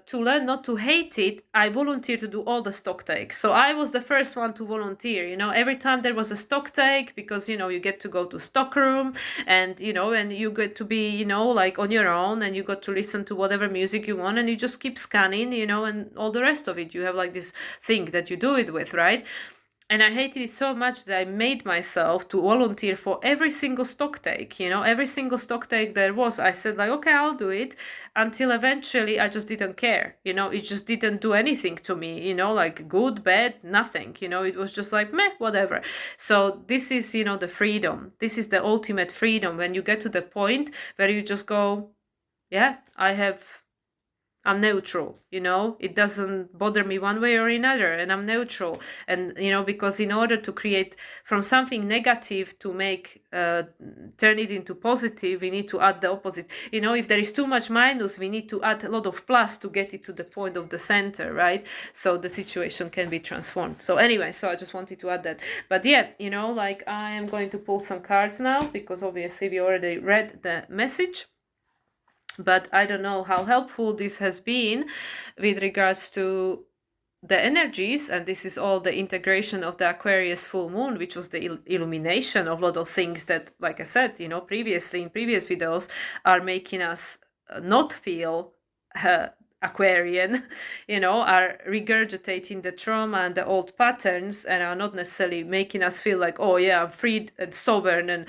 to learn not to hate it, I volunteered to do all the stock takes. So I was the first one to volunteer, every time there was a stock take, because, you get to go to stock room, and, and you get to be, like on your own, and you got to listen to whatever music you want, and you just keep scanning, and all the rest of it. You have like this thing that you do it with, right? And I hated it so much that I made myself to volunteer for every single stock take, every single stock take there was. I said like, okay, I'll do it, until eventually I just didn't care, it just didn't do anything to me, like good, bad, nothing, it was just like, meh, whatever. So this is, the freedom. This is the ultimate freedom, when you get to the point where you just go, yeah, I'm neutral, it doesn't bother me one way or another, and I'm neutral. And, because in order to create from something negative to turn it into positive, we need to add the opposite. If there is too much minus, we need to add a lot of plus to get it to the point of the center, right? So the situation can be transformed. So anyway, so I just wanted to add that. But yeah, like, I am going to pull some cards now, because obviously we already read the message. But I don't know how helpful this has been with regards to the energies, and this is all the integration of the Aquarius full moon, which was the illumination of a lot of things that, like I said, previously in previous videos, are making us not feel Aquarian, are regurgitating the trauma and the old patterns, and are not necessarily making us feel like, oh yeah, I'm free and sovereign and,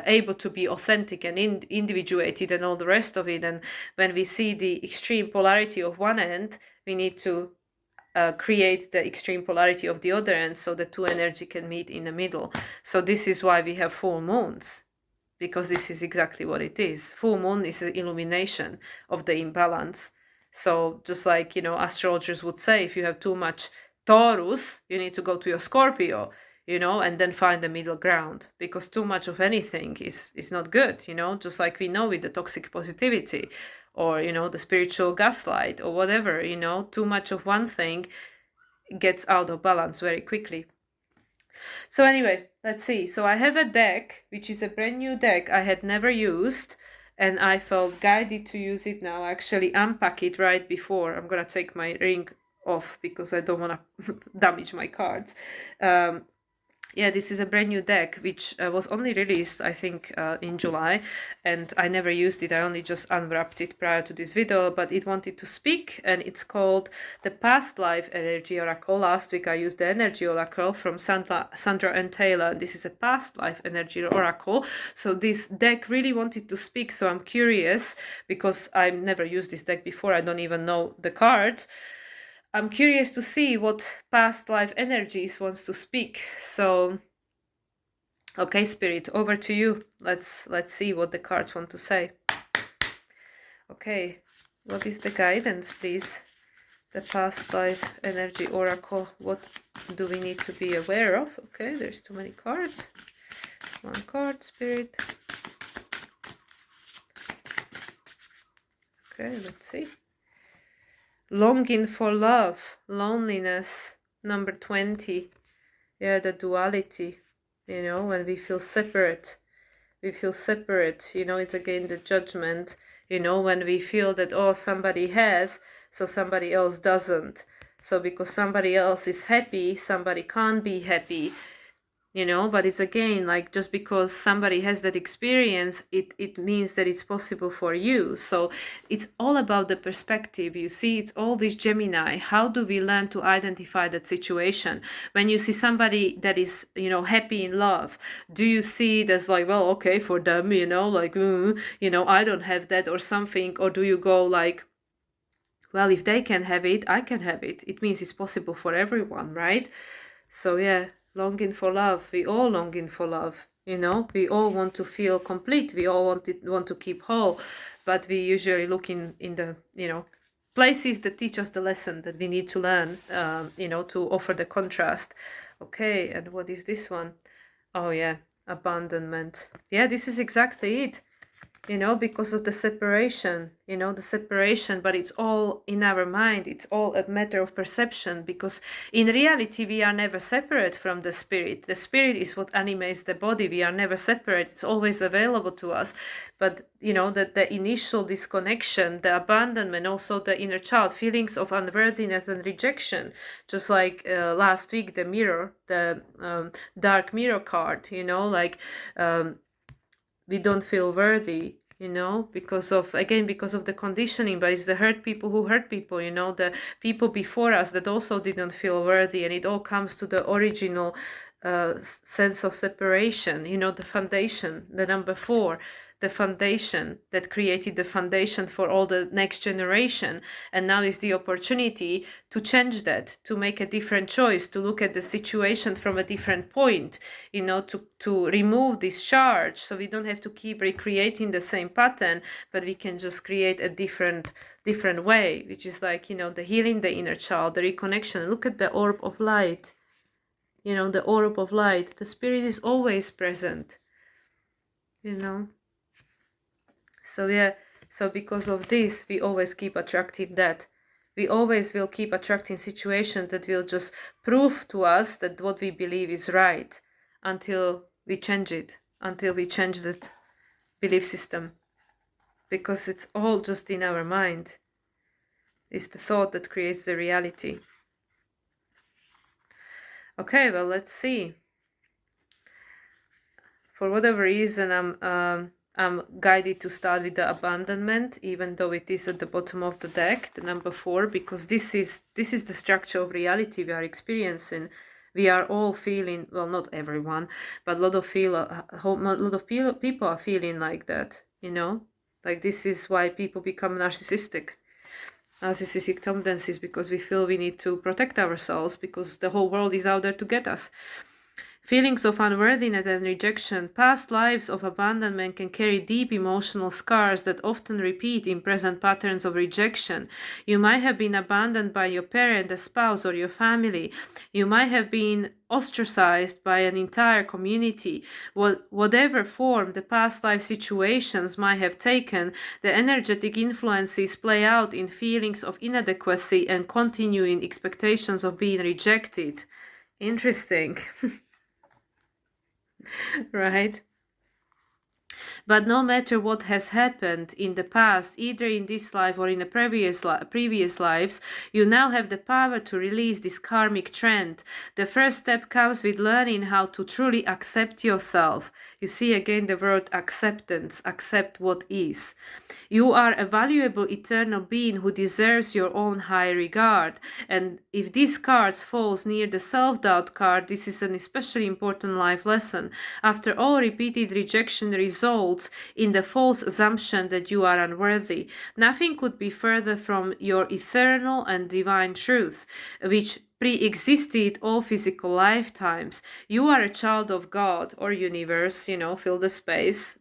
able to be authentic and individuated and all the rest of it. And when we see the extreme polarity of one end, we need to create the extreme polarity of the other end, so the two energy can meet in the middle. So this is why we have full moons, because this is exactly what it is. Full moon is an illumination of the imbalance. So just like, astrologers would say, if you have too much Taurus, you need to go to your Scorpio, and then find the middle ground, because too much of anything is not good, just like we know with the toxic positivity, or the spiritual gaslight, or whatever. Too much of one thing gets out of balance very quickly. So anyway, let's see. So I have a deck, which is a brand new deck I had never used, and I felt guided to use it now. I actually unpack it right before. I'm gonna take my ring off because I don't want to damage my cards. Yeah, this is a brand new deck, which was only released, I think, in July, and I never used it. I only just unwrapped it prior to this video, but it wanted to speak, and it's called the Past Life Energy Oracle. Last week I used the Energy Oracle from Sandra and Taylor. This is a Past Life Energy Oracle. So this deck really wanted to speak, so I'm curious, because I've never used this deck before. I don't even know the cards. I'm curious to see what past life energies wants to speak. So, okay, Spirit, over to you. Let's see what the cards want to say. Okay, what is the guidance, please? The past life energy oracle. What do we need to be aware of? Okay, there's too many cards. One card, Spirit. Okay, let's see. Longing for love, loneliness, number 20. Yeah, the duality, when we feel separate. It's again the judgment, when we feel that, oh, somebody has, so somebody else doesn't. So because somebody else is happy, somebody can't be happy. But it's again like, just because somebody has that experience, it means that it's possible for you. So it's all about the perspective. You see, it's all this Gemini. How do we learn to identify that situation? When you see somebody that is, happy in love, do you see it as like, well, okay, for them, like, I don't have that or something? Or do you go like, well, if they can have it, I can have it. It means it's possible for everyone, right? So yeah, longing for love. We all longing for love. We all want to feel complete. We all want to keep whole, but we usually look in the places that teach us the lesson that we need to learn. To offer the contrast. Okay, and what is this one? Oh yeah, abandonment. Yeah, this is exactly it. Because of the separation, but it's all in our mind. It's all a matter of perception, because in reality, we are never separate from the spirit. The spirit is what animates the body. We are never separate. It's always available to us. But, that the initial disconnection, the abandonment, also the inner child, feelings of unworthiness and rejection, just like last week, the mirror, the dark mirror card, we don't feel worthy, because of the conditioning. But it's the hurt people who hurt people, the people before us that also didn't feel worthy. And it all comes to the original sense of separation, the foundation, the number 4, the foundation that created the foundation for all the next generation. And now is the opportunity to change that, to make a different choice, to look at the situation from a different point, to remove this charge, so we don't have to keep recreating the same pattern, but we can just create a different way, which is like, the healing the inner child, the reconnection. Look at the orb of light. The orb of light. The spirit is always present. So yeah, so because of this, we always keep attracting that. We always will keep attracting situations that will just prove to us that what we believe is right, until we change it, until we change that belief system. Because it's all just in our mind. It's the thought that creates the reality. Okay, well, let's see. For whatever reason, I'm guided to start with the abandonment, even though it is at the bottom of the deck, the number 4, because this is the structure of reality we are experiencing. We are all feeling, well, not everyone, but a lot of people are feeling like that, you know? Like, this is why people become narcissistic tendencies, because we feel we need to protect ourselves because the whole world is out there to get us. Feelings of unworthiness and rejection, past lives of abandonment can carry deep emotional scars that often repeat in present patterns of rejection. You might have been abandoned by your parent, a spouse, or your family. You might have been ostracized by an entire community. Whatever form the past life situations might have taken, the energetic influences play out in feelings of inadequacy and continuing expectations of being rejected. Interesting. Right? But no matter what has happened in the past, either in this life or in the previous lives, you now have the power to release this karmic trend. The first step comes with learning how to truly accept yourself. You see again the word acceptance, accept what is. You are a valuable eternal being who deserves your own high regard. And if this card falls near the self-doubt card, this is an especially important life lesson. After all, repeated rejection results in the false assumption that you are unworthy. Nothing could be further from your eternal and divine truth, which pre-existed all physical lifetimes. You are a child of God or universe, fill the space.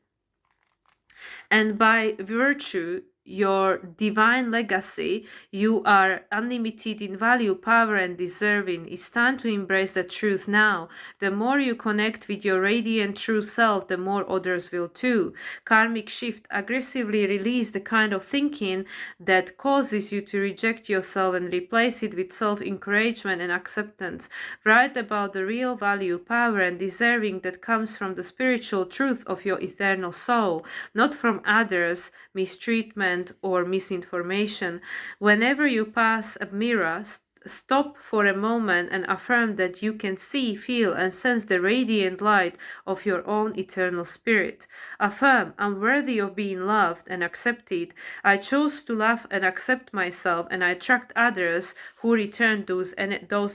And by virtue your divine legacy, you are unlimited in value, power, and deserving. It's time to embrace the truth now. The more you connect with your radiant true self, the more others will too. Karmic shift aggressively release the kind of thinking that causes you to reject yourself and replace it with self-encouragement and acceptance. Write about the real value, power, and deserving that comes from the spiritual truth of your eternal soul, not from others, mistreatment, or misinformation. Whenever you pass a mirror, stop for a moment and affirm that you can see, feel, and sense the radiant light of your own eternal spirit. Affirm, I'm worthy of being loved and accepted. I chose to love and accept myself, and I attract others who return those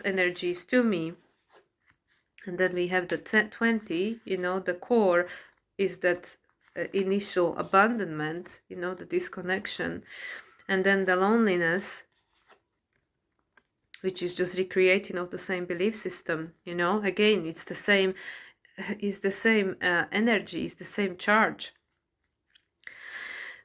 energies to me. And then we have the 20, the core is that initial abandonment, the disconnection, and then the loneliness, which is just recreating of the same belief system. Again, it's the same energy, it's the same charge.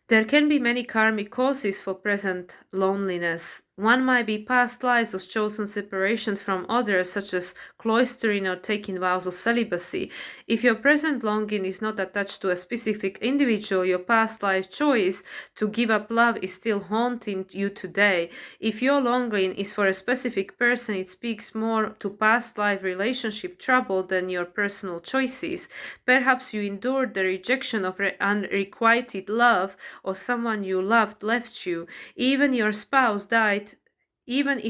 There can be many karmic causes for present loneliness. One might be past lives of chosen separation from others, such as cloistering or taking vows of celibacy. If your present longing is not attached to a specific individual, your past life choice to give up love is still haunting you today. If your longing is for a specific person, it speaks more to past life relationship trouble than your personal choices. Perhaps you endured the rejection of unrequited love, or someone you loved left you. Even if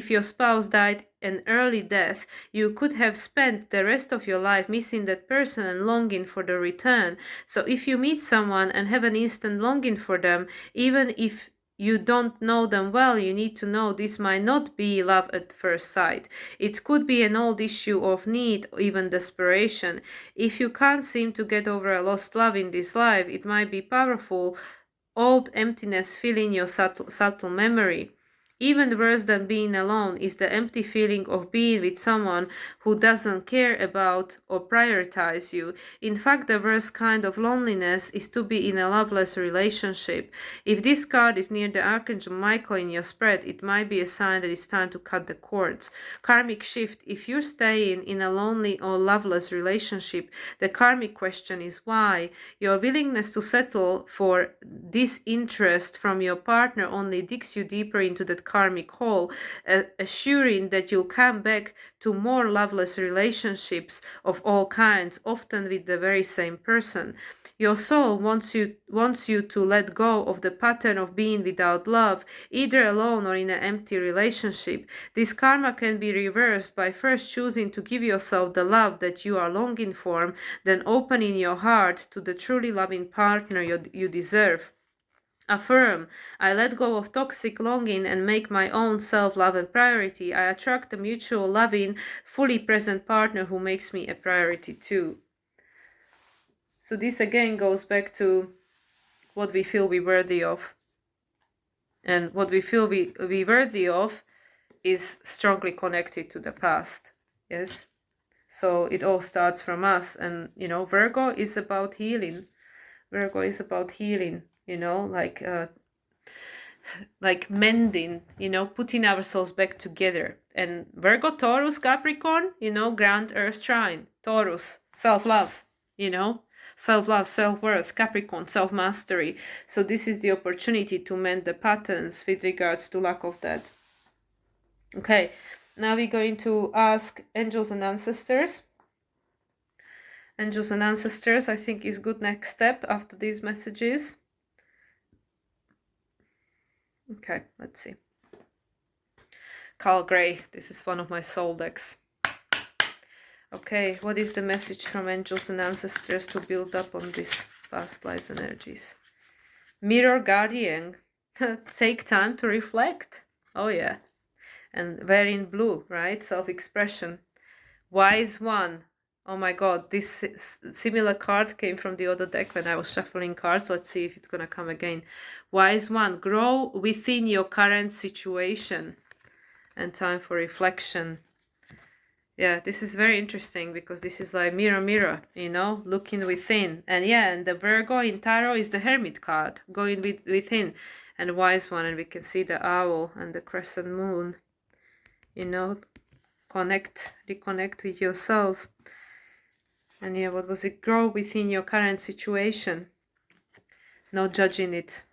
your spouse died an early death, you could have spent the rest of your life missing that person and longing for the return. So if you meet someone and have an instant longing for them, even if you don't know them well, you need to know this might not be love at first sight. It could be an old issue of need, even desperation. If you can't seem to get over a lost love in this life, it might be powerful old emptiness filling your subtle memory. Even worse than being alone is the empty feeling of being with someone who doesn't care about or prioritize you. In fact, the worst kind of loneliness is to be in a loveless relationship. If this card is near the Archangel Michael in your spread, it might be a sign that it's time to cut the cords. Karmic shift. If you're staying in a lonely or loveless relationship, the karmic question is why. Your willingness to settle for disinterest from your partner only digs you deeper into that karmic hole, assuring that you'll come back to more loveless relationships of all kinds, often with the very same person. Your soul wants you to let go of the pattern of being without love, either alone or in an empty relationship. This karma can be reversed by first choosing to give yourself the love that you are longing for, then opening your heart to the truly loving partner you deserve. Affirm, I let go of toxic longing and make my own self-love a priority. I attract a mutual loving, fully present partner who makes me a priority too. So this again goes back to what we feel we're worthy of. And what we feel we worthy of is strongly connected to the past. Yes. So it all starts from us. And, Virgo is about healing. Virgo is about healing, like mending, putting ourselves back together. And Virgo, Taurus, Capricorn, ground, earth, trine. Taurus, self-love, self-love, self-worth. Capricorn, self-mastery. So this is the opportunity to mend the patterns with regards to lack of that. Okay, now we're going to ask angels and ancestors. Angels and ancestors, I think, is good next step after these messages. Okay, let's see. Carl Gray, this is one of my soul decks. Okay, what is the message from angels and ancestors to build up on these past lives energies? Mirror guardian, take time to reflect. Oh yeah, and wearing blue, right? Self-expression. Wise one. Oh my god, this similar card came from the other deck when I was shuffling cards. Let's see if it's gonna come again. Wise one, grow within your current situation. And time for reflection. Yeah, this is very interesting because this is like mirror, mirror, looking within. And yeah, and the Virgo in Tarot is the Hermit card, going within. And Wise one, and we can see the owl and the crescent moon. Reconnect with yourself. And yeah, what was it? Grow within your current situation. Not judging it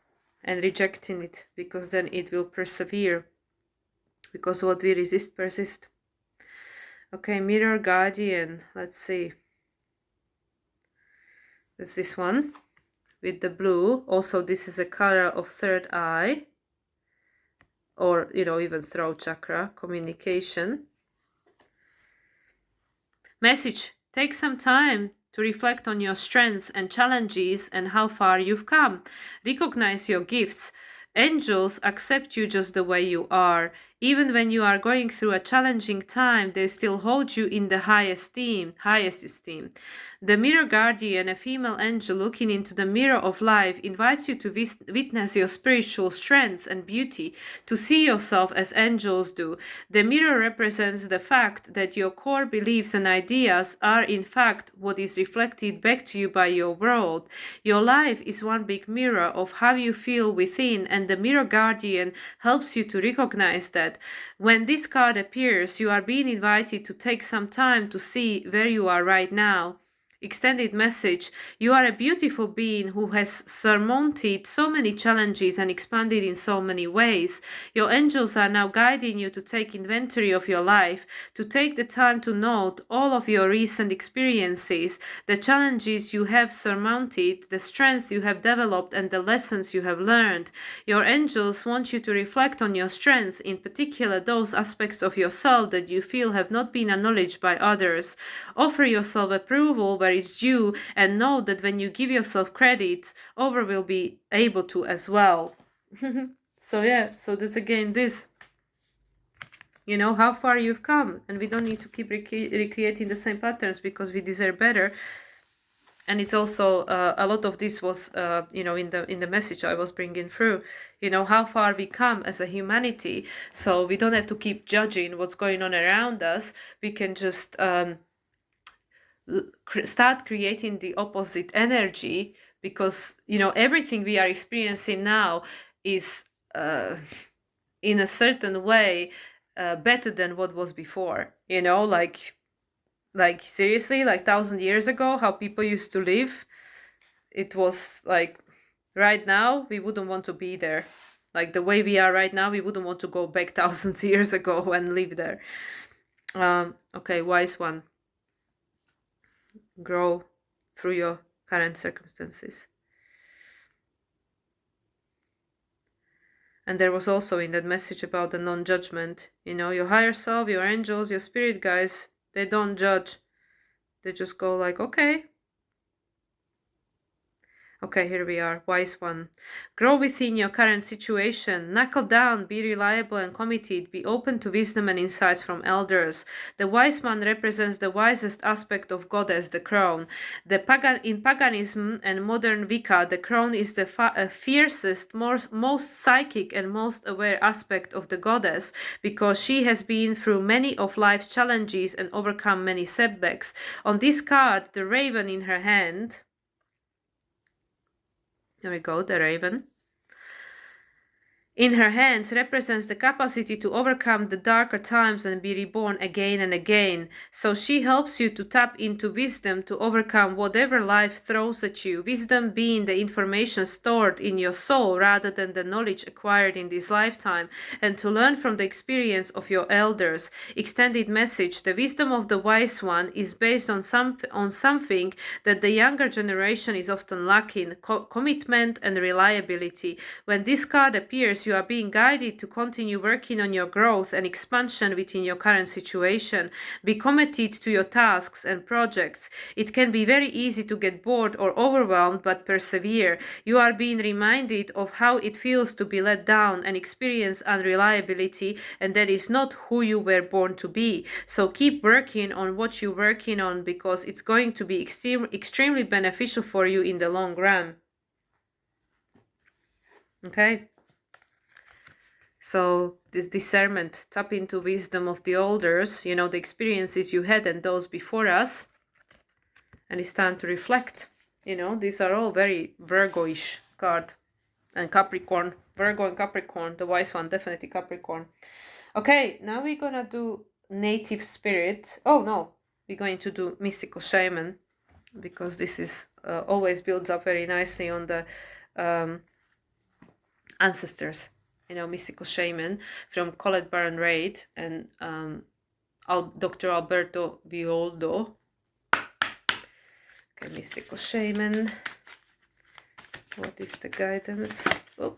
and rejecting it, because then it will persevere. Because what we resist persists. Okay, mirror guardian. Let's see. That's this one with the blue. Also, this is a color of third eye. Or, even throat chakra, communication. Message. Take some time to reflect on your strengths and challenges and how far you've come. Recognize your gifts. Angels accept you just the way you are. Even when you are going through a challenging time, they still hold you in the highest esteem. The mirror guardian, a female angel looking into the mirror of life, invites you to witness your spiritual strength and beauty, to see yourself as angels do. The mirror represents the fact that your core beliefs and ideas are in fact what is reflected back to you by your world. Your life is one big mirror of how you feel within, and the mirror guardian helps you to recognize that. When this card appears, you are being invited to take some time to see where you are right now. Extended message. You are a beautiful being who has surmounted so many challenges and expanded in so many ways. Your angels are now guiding you to take inventory of your life, to take the time to note all of your recent experiences, the challenges you have surmounted, the strength you have developed, and the lessons you have learned. Your angels want you to reflect on your strengths, in particular those aspects of yourself that you feel have not been acknowledged by others. Offer yourself approval where it's due, and know that when you give yourself credit, others will be able to as well. So that's again this. How far you've come, and we don't need to keep recreating the same patterns because we deserve better. And it's also a lot of this was in the message I was bringing through, how far we come as a humanity. So we don't have to keep judging what's going on around us. We can just start creating the opposite energy, because everything we are experiencing now is in a certain way better than what was before. Like seriously, like 1,000 years ago, how people used to live, it was like right now we wouldn't want to be there. Like the way we are right now, we wouldn't want to go back thousands of years ago and live there. Okay, wise one. Grow through your current circumstances. And there was also in that message about the non-judgment, you know, your higher self, your angels, your spirit guides, they don't judge. They just go like, okay. Okay, here we are. Wise one. Grow within your current situation. Knuckle down, be reliable and committed. Be open to wisdom and insights from elders. The wise one represents the wisest aspect of goddess, the crown. In paganism and modern Wicca, the crown is the fiercest, most psychic and most aware aspect of the goddess, because she has been through many of life's challenges and overcome many setbacks. On this card, the raven in her hand, here we go, the raven. In her hands represents the capacity to overcome the darker times and be reborn again and again. So she helps you to tap into wisdom to overcome whatever life throws at you. Wisdom being the information stored in your soul rather than the knowledge acquired in this lifetime, and to learn from the experience of your elders. Extended message: the wisdom of the wise one is based on something that the younger generation is often lacking: commitment and reliability. When this card appears, you are being guided to continue working on your growth and expansion within your current situation. Be committed to your tasks and projects. It can be very easy to get bored or overwhelmed, but persevere. You are being reminded of how it feels to be let down and experience unreliability, and that is not who you were born to be. So keep working on what you're working on, because it's going to be extremely beneficial for you in the long run. Okay? So this discernment, tap into wisdom of the elders, you know, the experiences you had and those before us. And it's time to reflect. You know, these are all very Virgo-ish card. And Capricorn, Virgo and Capricorn, the wise one, definitely Capricorn. Okay, now we're gonna do native spirit. Oh no, we're going to do mystical shaman, because this is always builds up very nicely on the ancestors. You know, mystical shaman from Colette Baron Reid and Dr. Alberto Violdo. Okay, mystical shaman. What is the guidance? Oh.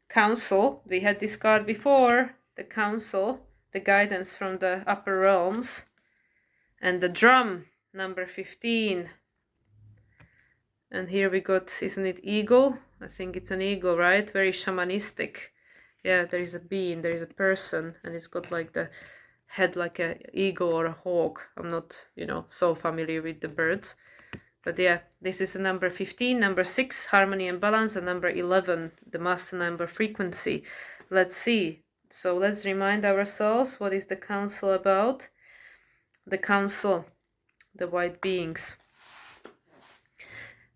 Council. We had this card before. The council, the guidance from the upper realms. And the drum, number 15. And here we got, isn't it eagle? I think it's an eagle, right? Very shamanistic. Yeah, there is a being, there is a person, and it's got like the head like an eagle or a hawk. I'm not, you know, so familiar with the birds. But yeah, this is a number 15, number 6, harmony and balance, and number 11, the master number, frequency. Let's see. So let's remind ourselves, what is the council about? The council, the white beings.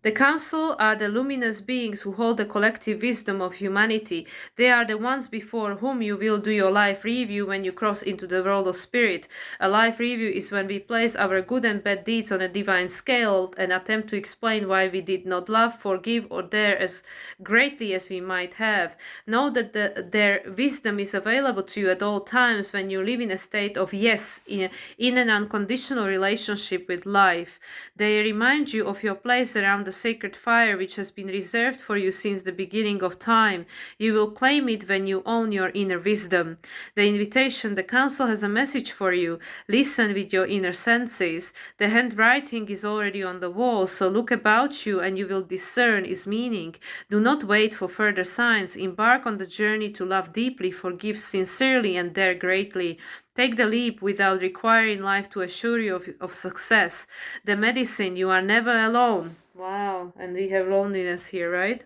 The council are the luminous beings who hold the collective wisdom of humanity. They are the ones before whom you will do your life review when you cross into the world of spirit. A life review is when we place our good and bad deeds on a divine scale and attempt to explain why we did not love, forgive, or dare as greatly as we might have. Know that their wisdom is available to you at all times when you live in a state of yes, in an unconditional relationship with life. They remind you of your place around the sacred fire which has been reserved for you since the beginning of time. You will claim it when you own your inner wisdom. The invitation, the council has a message for you. Listen with your inner senses. The handwriting is already on the wall, so look about you and you will discern its meaning. Do not wait for further signs. Embark on the journey to love deeply, forgive sincerely, and dare greatly. Take the leap without requiring life to assure you of success. The medicine, you are never alone. Wow, and we have loneliness here, right?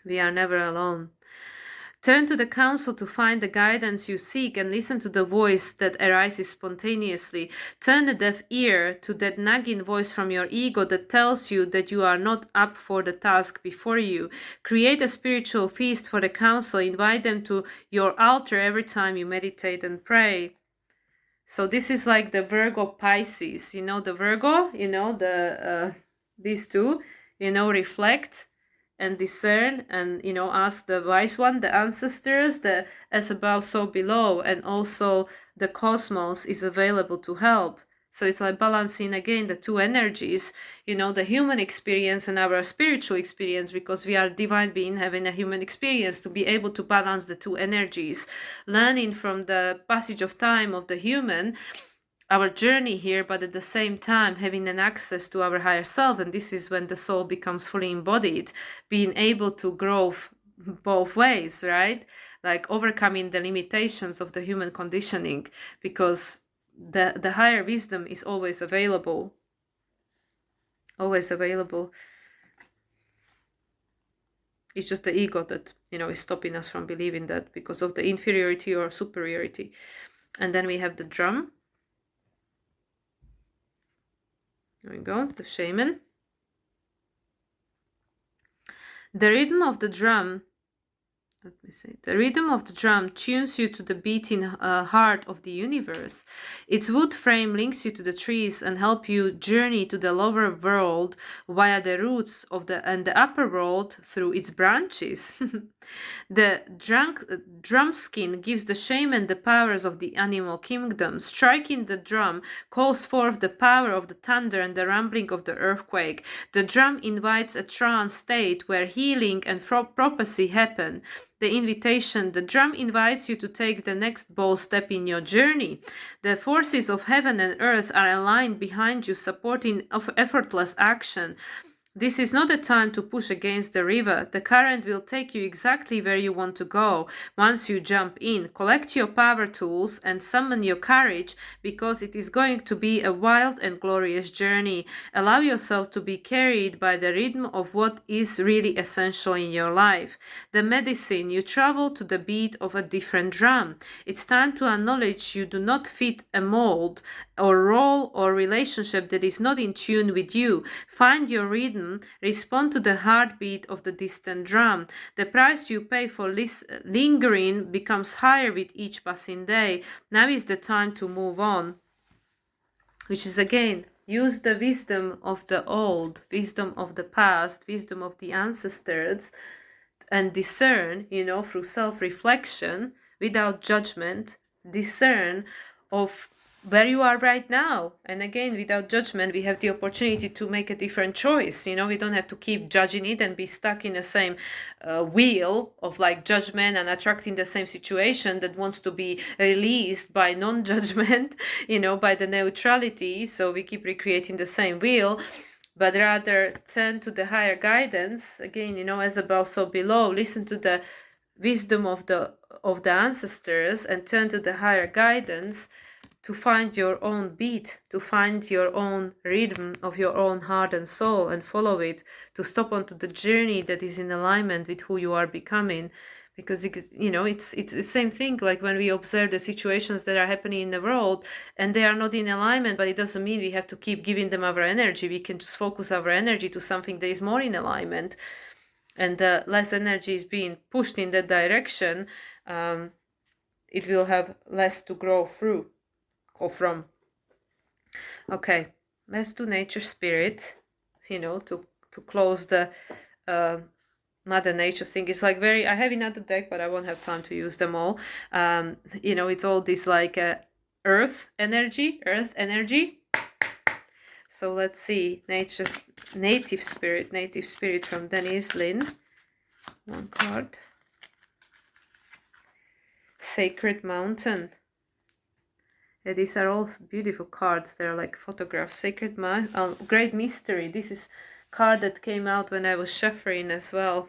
We are never alone. Turn to the council to find the guidance you seek and listen to the voice that arises spontaneously. Turn a deaf ear to that nagging voice from your ego that tells you that you are not up for the task before you. Create a spiritual feast for the council. Invite them to your altar every time you meditate and pray. So this is like the Virgo Pisces. You know, the Virgo, you know, these two, you know, reflect. and discern, and ask the wise one, the ancestors, the as above so below, and also the cosmos is available to help. So it's like balancing again the two energies, the human experience and our spiritual experience, because we are divine being having a human experience, to be able to balance the two energies, learning from the passage of time of the human, our journey here, but at the same time having an access to our higher self. And this is when the soul becomes fully embodied, being able to grow both ways, right? Like overcoming the limitations of the human conditioning, because the higher wisdom is always available. Always available. It's just the ego that, is stopping us from believing that, because of the inferiority or superiority. And then we have the drum. There we go, the shaman. The rhythm of the drum, the rhythm of the drum tunes you to the beating heart of the universe. Its wood frame links you to the trees and help you journey to the lower world via the roots of the upper world through its branches. The drum skin gives the shaman the powers of the animal kingdom. Striking the drum calls forth the power of the thunder and the rumbling of the earthquake. The drum invites a trance state where healing and prophecy happen. The invitation, the drum invites you to take the next bold step in your journey. The forces of heaven and earth are aligned behind you, supporting effortless action. This is not a time to push against the river. The current will take you exactly where you want to go. Once you jump in, collect your power tools and summon your courage, because it is going to be a wild and glorious journey. Allow yourself to be carried by the rhythm of what is really essential in your life. The medicine, you travel to the beat of a different drum. It's time to acknowledge you do not fit a mold or role or relationship that is not in tune with you. Find your rhythm, respond to the heartbeat of the distant drum. The price you pay for lingering becomes higher with each passing day. Now is the time to move on. Which is again, use the wisdom of the old, wisdom of the past, wisdom of the ancestors, and discern, through self-reflection, without judgment, discern of where you are right now. And again, without judgment, we have the opportunity to make a different choice. We don't have to keep judging it and be stuck in the same wheel of like judgment and attracting the same situation that wants to be released by non-judgment, by the neutrality. So we keep recreating the same wheel, but rather turn to the higher guidance. Again, as above, so below. Listen to the wisdom of the ancestors and turn to the higher guidance to find your own beat, to find your own rhythm of your own heart and soul and follow it, to stop onto the journey that is in alignment with who you are becoming. Because it's the same thing like when we observe the situations that are happening in the world and they are not in alignment, but it doesn't mean we have to keep giving them our energy. We can just focus our energy to something that is more in alignment, and the less energy is being pushed in that direction, it will have less to grow through or from. Okay, let's do nature spirit, to close the Mother Nature thing. It's like I have another deck, but I won't have time to use them all. It's all this like earth energy. So let's see, native spirit from Denise Lynn. One card. Sacred Mountain. Yeah, these are all beautiful cards. They're like photographs. Sacred Mountain, Great Mystery. This is card that came out when I was shepherding as well.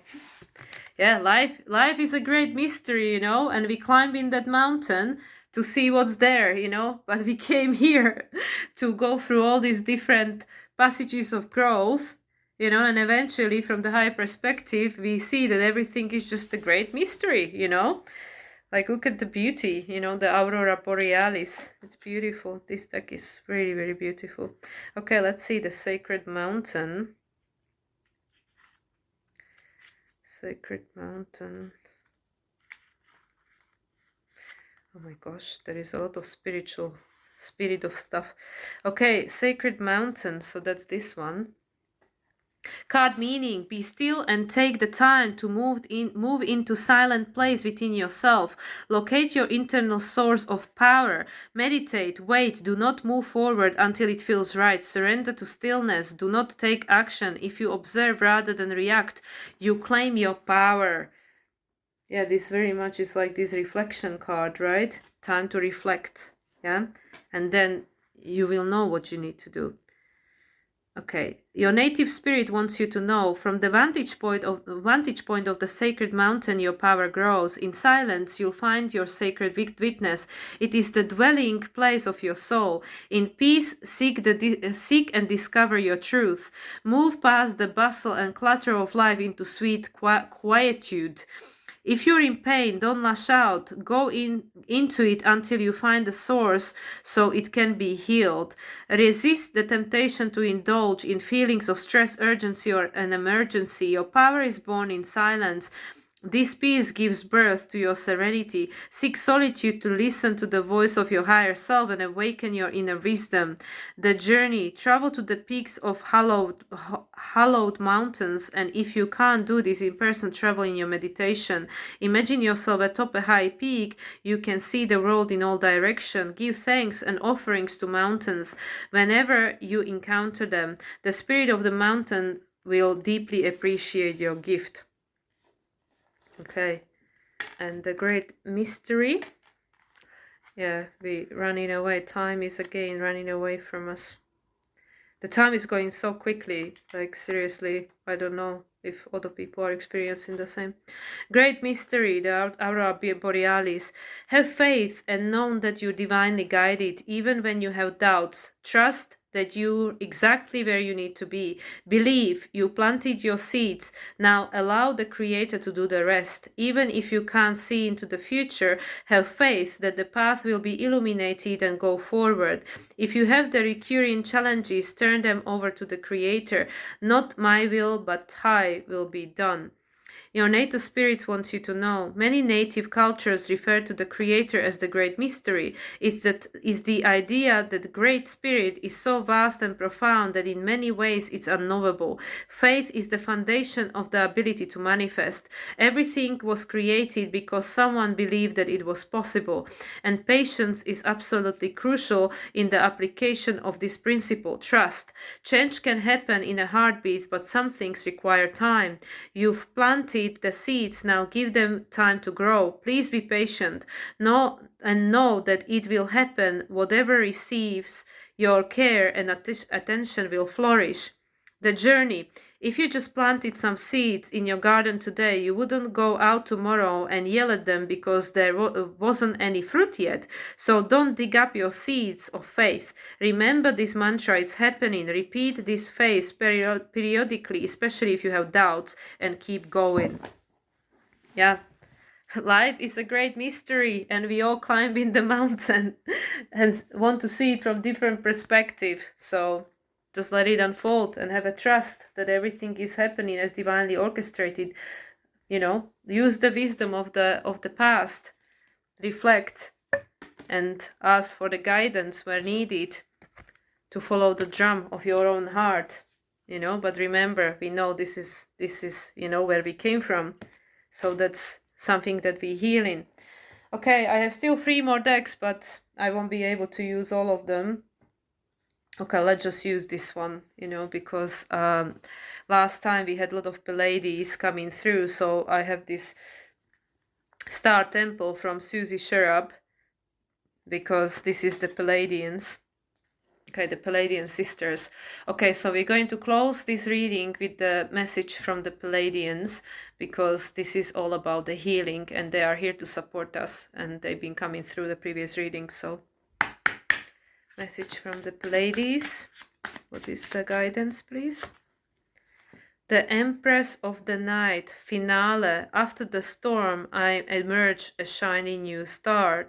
Yeah, life is a great mystery, and we climb in that mountain to see what's there, but we came here to go through all these different passages of growth, and eventually from the higher perspective we see that everything is just a great mystery, like look at the beauty, the aurora borealis. It's beautiful. This deck is really, really beautiful. Okay, let's see the Sacred Mountain. Sacred Mountain. Oh my gosh, there is a lot of spirit of stuff. Okay, Sacred Mountain, so that's this one. Card meaning: be still and take the time to move into silent place within yourself. Locate your internal source of power. Meditate, wait, do not move forward until it feels right. Surrender to stillness. Do not take action. If you observe rather than react, you claim your power. Yeah, this very much is like this reflection card, right? Time to reflect. Yeah, and then you will know what you need to do. Okay, your native spirit wants you to know from the vantage point of the sacred mountain your power grows. In silence you'll find your sacred witness. It is the dwelling place of your soul. In peace seek and discover your truth. Move past the bustle and clutter of life into sweet quietude. If you're in pain, don't lash out. Go into it until you find the source so it can be healed. Resist the temptation to indulge in feelings of stress, urgency, or an emergency. Your power is born in silence. This peace gives birth to your serenity. Seek solitude to listen to the voice of your higher self and awaken your inner wisdom. The journey: travel to the peaks of hallowed mountains, and if you can't do this in person, travel in your meditation. Imagine yourself atop a high peak. You can see the world in all directions. Give thanks and offerings to mountains whenever you encounter them. The spirit of the mountain will deeply appreciate your gift. Okay, and the great mystery. Yeah, we running away. Time is again running away from us. The time is going so quickly, like seriously, I don't know if other people are experiencing the same. Great mystery, the aurora borealis. Have faith and know that you're divinely guided, even when you have doubts. Trust that you're exactly where you need to be. Believe you planted your seeds. Now allow the Creator to do the rest. Even if you can't see into the future, have faith that the path will be illuminated and go forward. If you have the recurring challenges, turn them over to the Creator. Not my will, but Thy will be done. Your native spirits want you to know. Many native cultures refer to the Creator as the Great Mystery. Is the idea that the Great Spirit is so vast and profound that in many ways it's unknowable. Faith is the foundation of the ability to manifest. Everything was created because someone believed that it was possible, and patience is absolutely crucial in the application of this principle. Trust. Change can happen in a heartbeat, but some things require time. You've planted the seeds, now give them time to grow. Please be patient. Know that it will happen. Whatever receives your care and attention will flourish. The journey: if you just planted some seeds in your garden today, you wouldn't go out tomorrow and yell at them because there wasn't any fruit yet. So don't dig up your seeds of faith. Remember this mantra, it's happening. Repeat this phase periodically, especially if you have doubts, and keep going. Yeah. Life is a great mystery, and we all climb in the mountain and want to see it from different perspectives. So just let it unfold and have a trust that everything is happening as divinely orchestrated. You know, use the wisdom of the past, reflect, and ask for the guidance where needed to follow the drum of your own heart. You know, but remember, we know this is where we came from. So that's something that we heal in. Okay, I have still 3 more decks, but I won't be able to use all of them. Okay, let's just use this one, because last time we had a lot of Pleiades coming through, so I have this Star Temple from Susie Sherab, because this is the Pleiadians. Okay, the Pleiadian sisters. Okay, so we're going to close this reading with the message from the Pleiadians, because this is all about the healing, and they are here to support us, and they've been coming through the previous reading. So, message from the Pleiades. What is the guidance, please? The Empress of the Night, finale. After the storm, I emerge a shiny new star.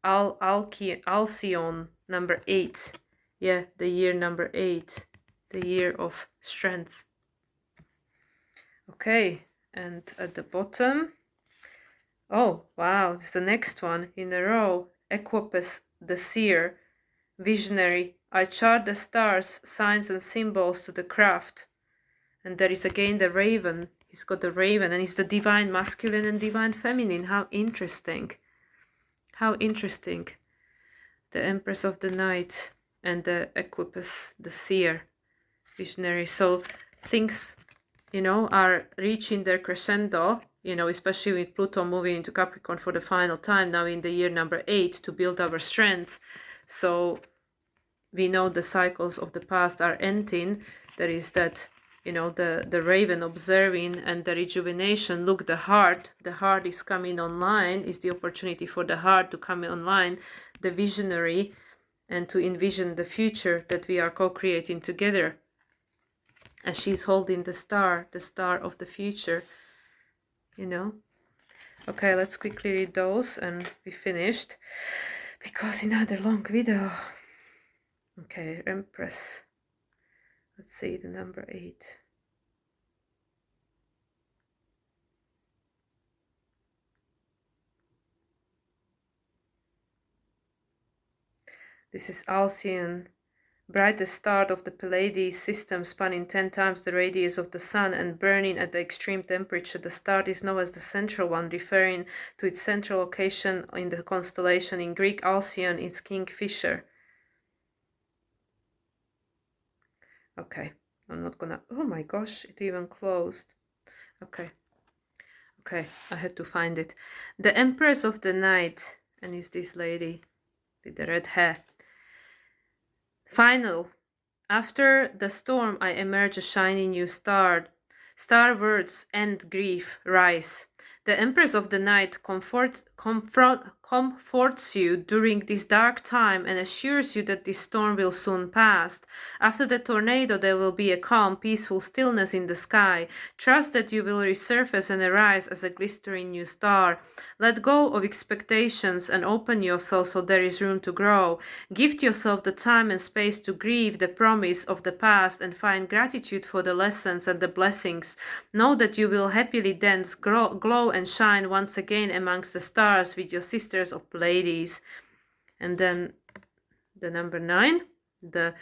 Alcyone, number 8. Yeah, the year number 8, the year of strength. Okay, and at the bottom, oh wow, it's the next one in a row. Equipus the seer, visionary. I chart the stars, signs and symbols to the craft. And there is again the raven. He's got the raven, and it's the divine masculine and divine feminine. How interesting. How interesting. The Empress of the Night and the Equipus, the seer, visionary. So things, you know, are reaching their crescendo, you know, especially with Pluto moving into Capricorn for the final time now in the year number 8 to build our strength. So we know the cycles of the past are ending. There is that, you know, the raven observing and the rejuvenation. Look, the heart is coming online, is the opportunity for the heart to come online, the visionary, and to envision the future that we are co-creating together. And she's holding the star of the future, you know. Okay, let's quickly read those and be finished, because another long video. Okay, Empress. Let's see, the number 8. This is Alcyon, brightest star of the Pleiades system, spanning 10 times the radius of the sun and burning at the extreme temperature. The star is known as the central one, referring to its central location in the constellation. In Greek, Alcyon is Kingfisher. Okay, I'm not gonna... Oh my gosh, it even closed. Okay, I had to find it. The Empress of the Night, and is this lady with the red hair. Final. After the storm, I emerge a shining new star. Star words end grief, rise. The Empress of the Night comforts you during this dark time and assures you that this storm will soon pass. After the tornado, there will be a calm, peaceful stillness in the sky. Trust that you will resurface and arise as a glistering new star. Let go of expectations and open yourself so there is room to grow. Gift yourself the time and space to grieve the promise of the past and find gratitude for the lessons and the blessings. Know that you will happily dance, glow and shine once again amongst the stars with your sisters of Pleiades. And then the number 9, the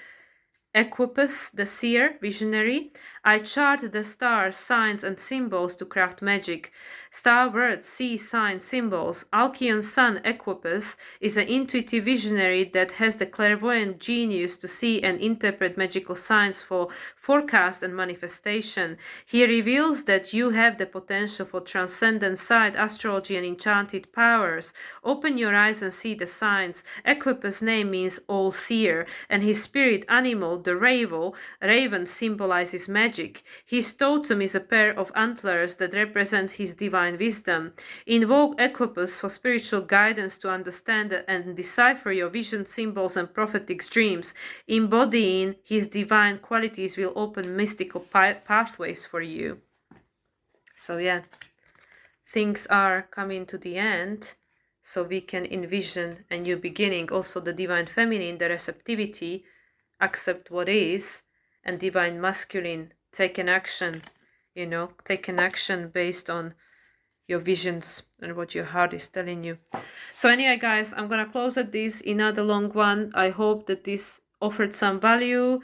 Equipus, the seer, visionary. I chart the stars, signs and symbols to craft magic. Star words, sea signs, symbols. Alcyon's son, Equipus, is an intuitive visionary that has the clairvoyant genius to see and interpret magical signs for forecast and manifestation. He reveals that you have the potential for transcendent sight, astrology and enchanted powers. Open your eyes and see the signs. Equipus' name means all-seer, and his spirit animal, the raven, symbolizes magic. His totem is a pair of antlers that represent his divine wisdom. Invoke Equipus for spiritual guidance to understand and decipher your vision, symbols, and prophetic dreams. Embodying his divine qualities will open mystical pathways for you. So yeah, things are coming to the end, so we can envision a new beginning. Also the divine feminine, the receptivity, accept what is, and divine masculine, take an action, you know, take an action based on your visions and what your heart is telling you. So anyway, guys, I'm gonna close at this, another long one. I hope that this offered some value.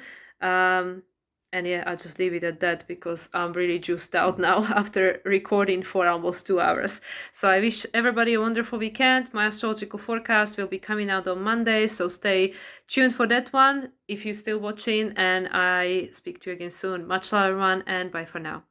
And yeah, I'll just leave it at that because I'm really juiced out now after recording for almost 2 hours. So I wish everybody a wonderful weekend. My astrological forecast will be coming out on Monday, so stay tuned for that one if you're still watching, and I speak to you again soon. Much love, everyone, and bye for now.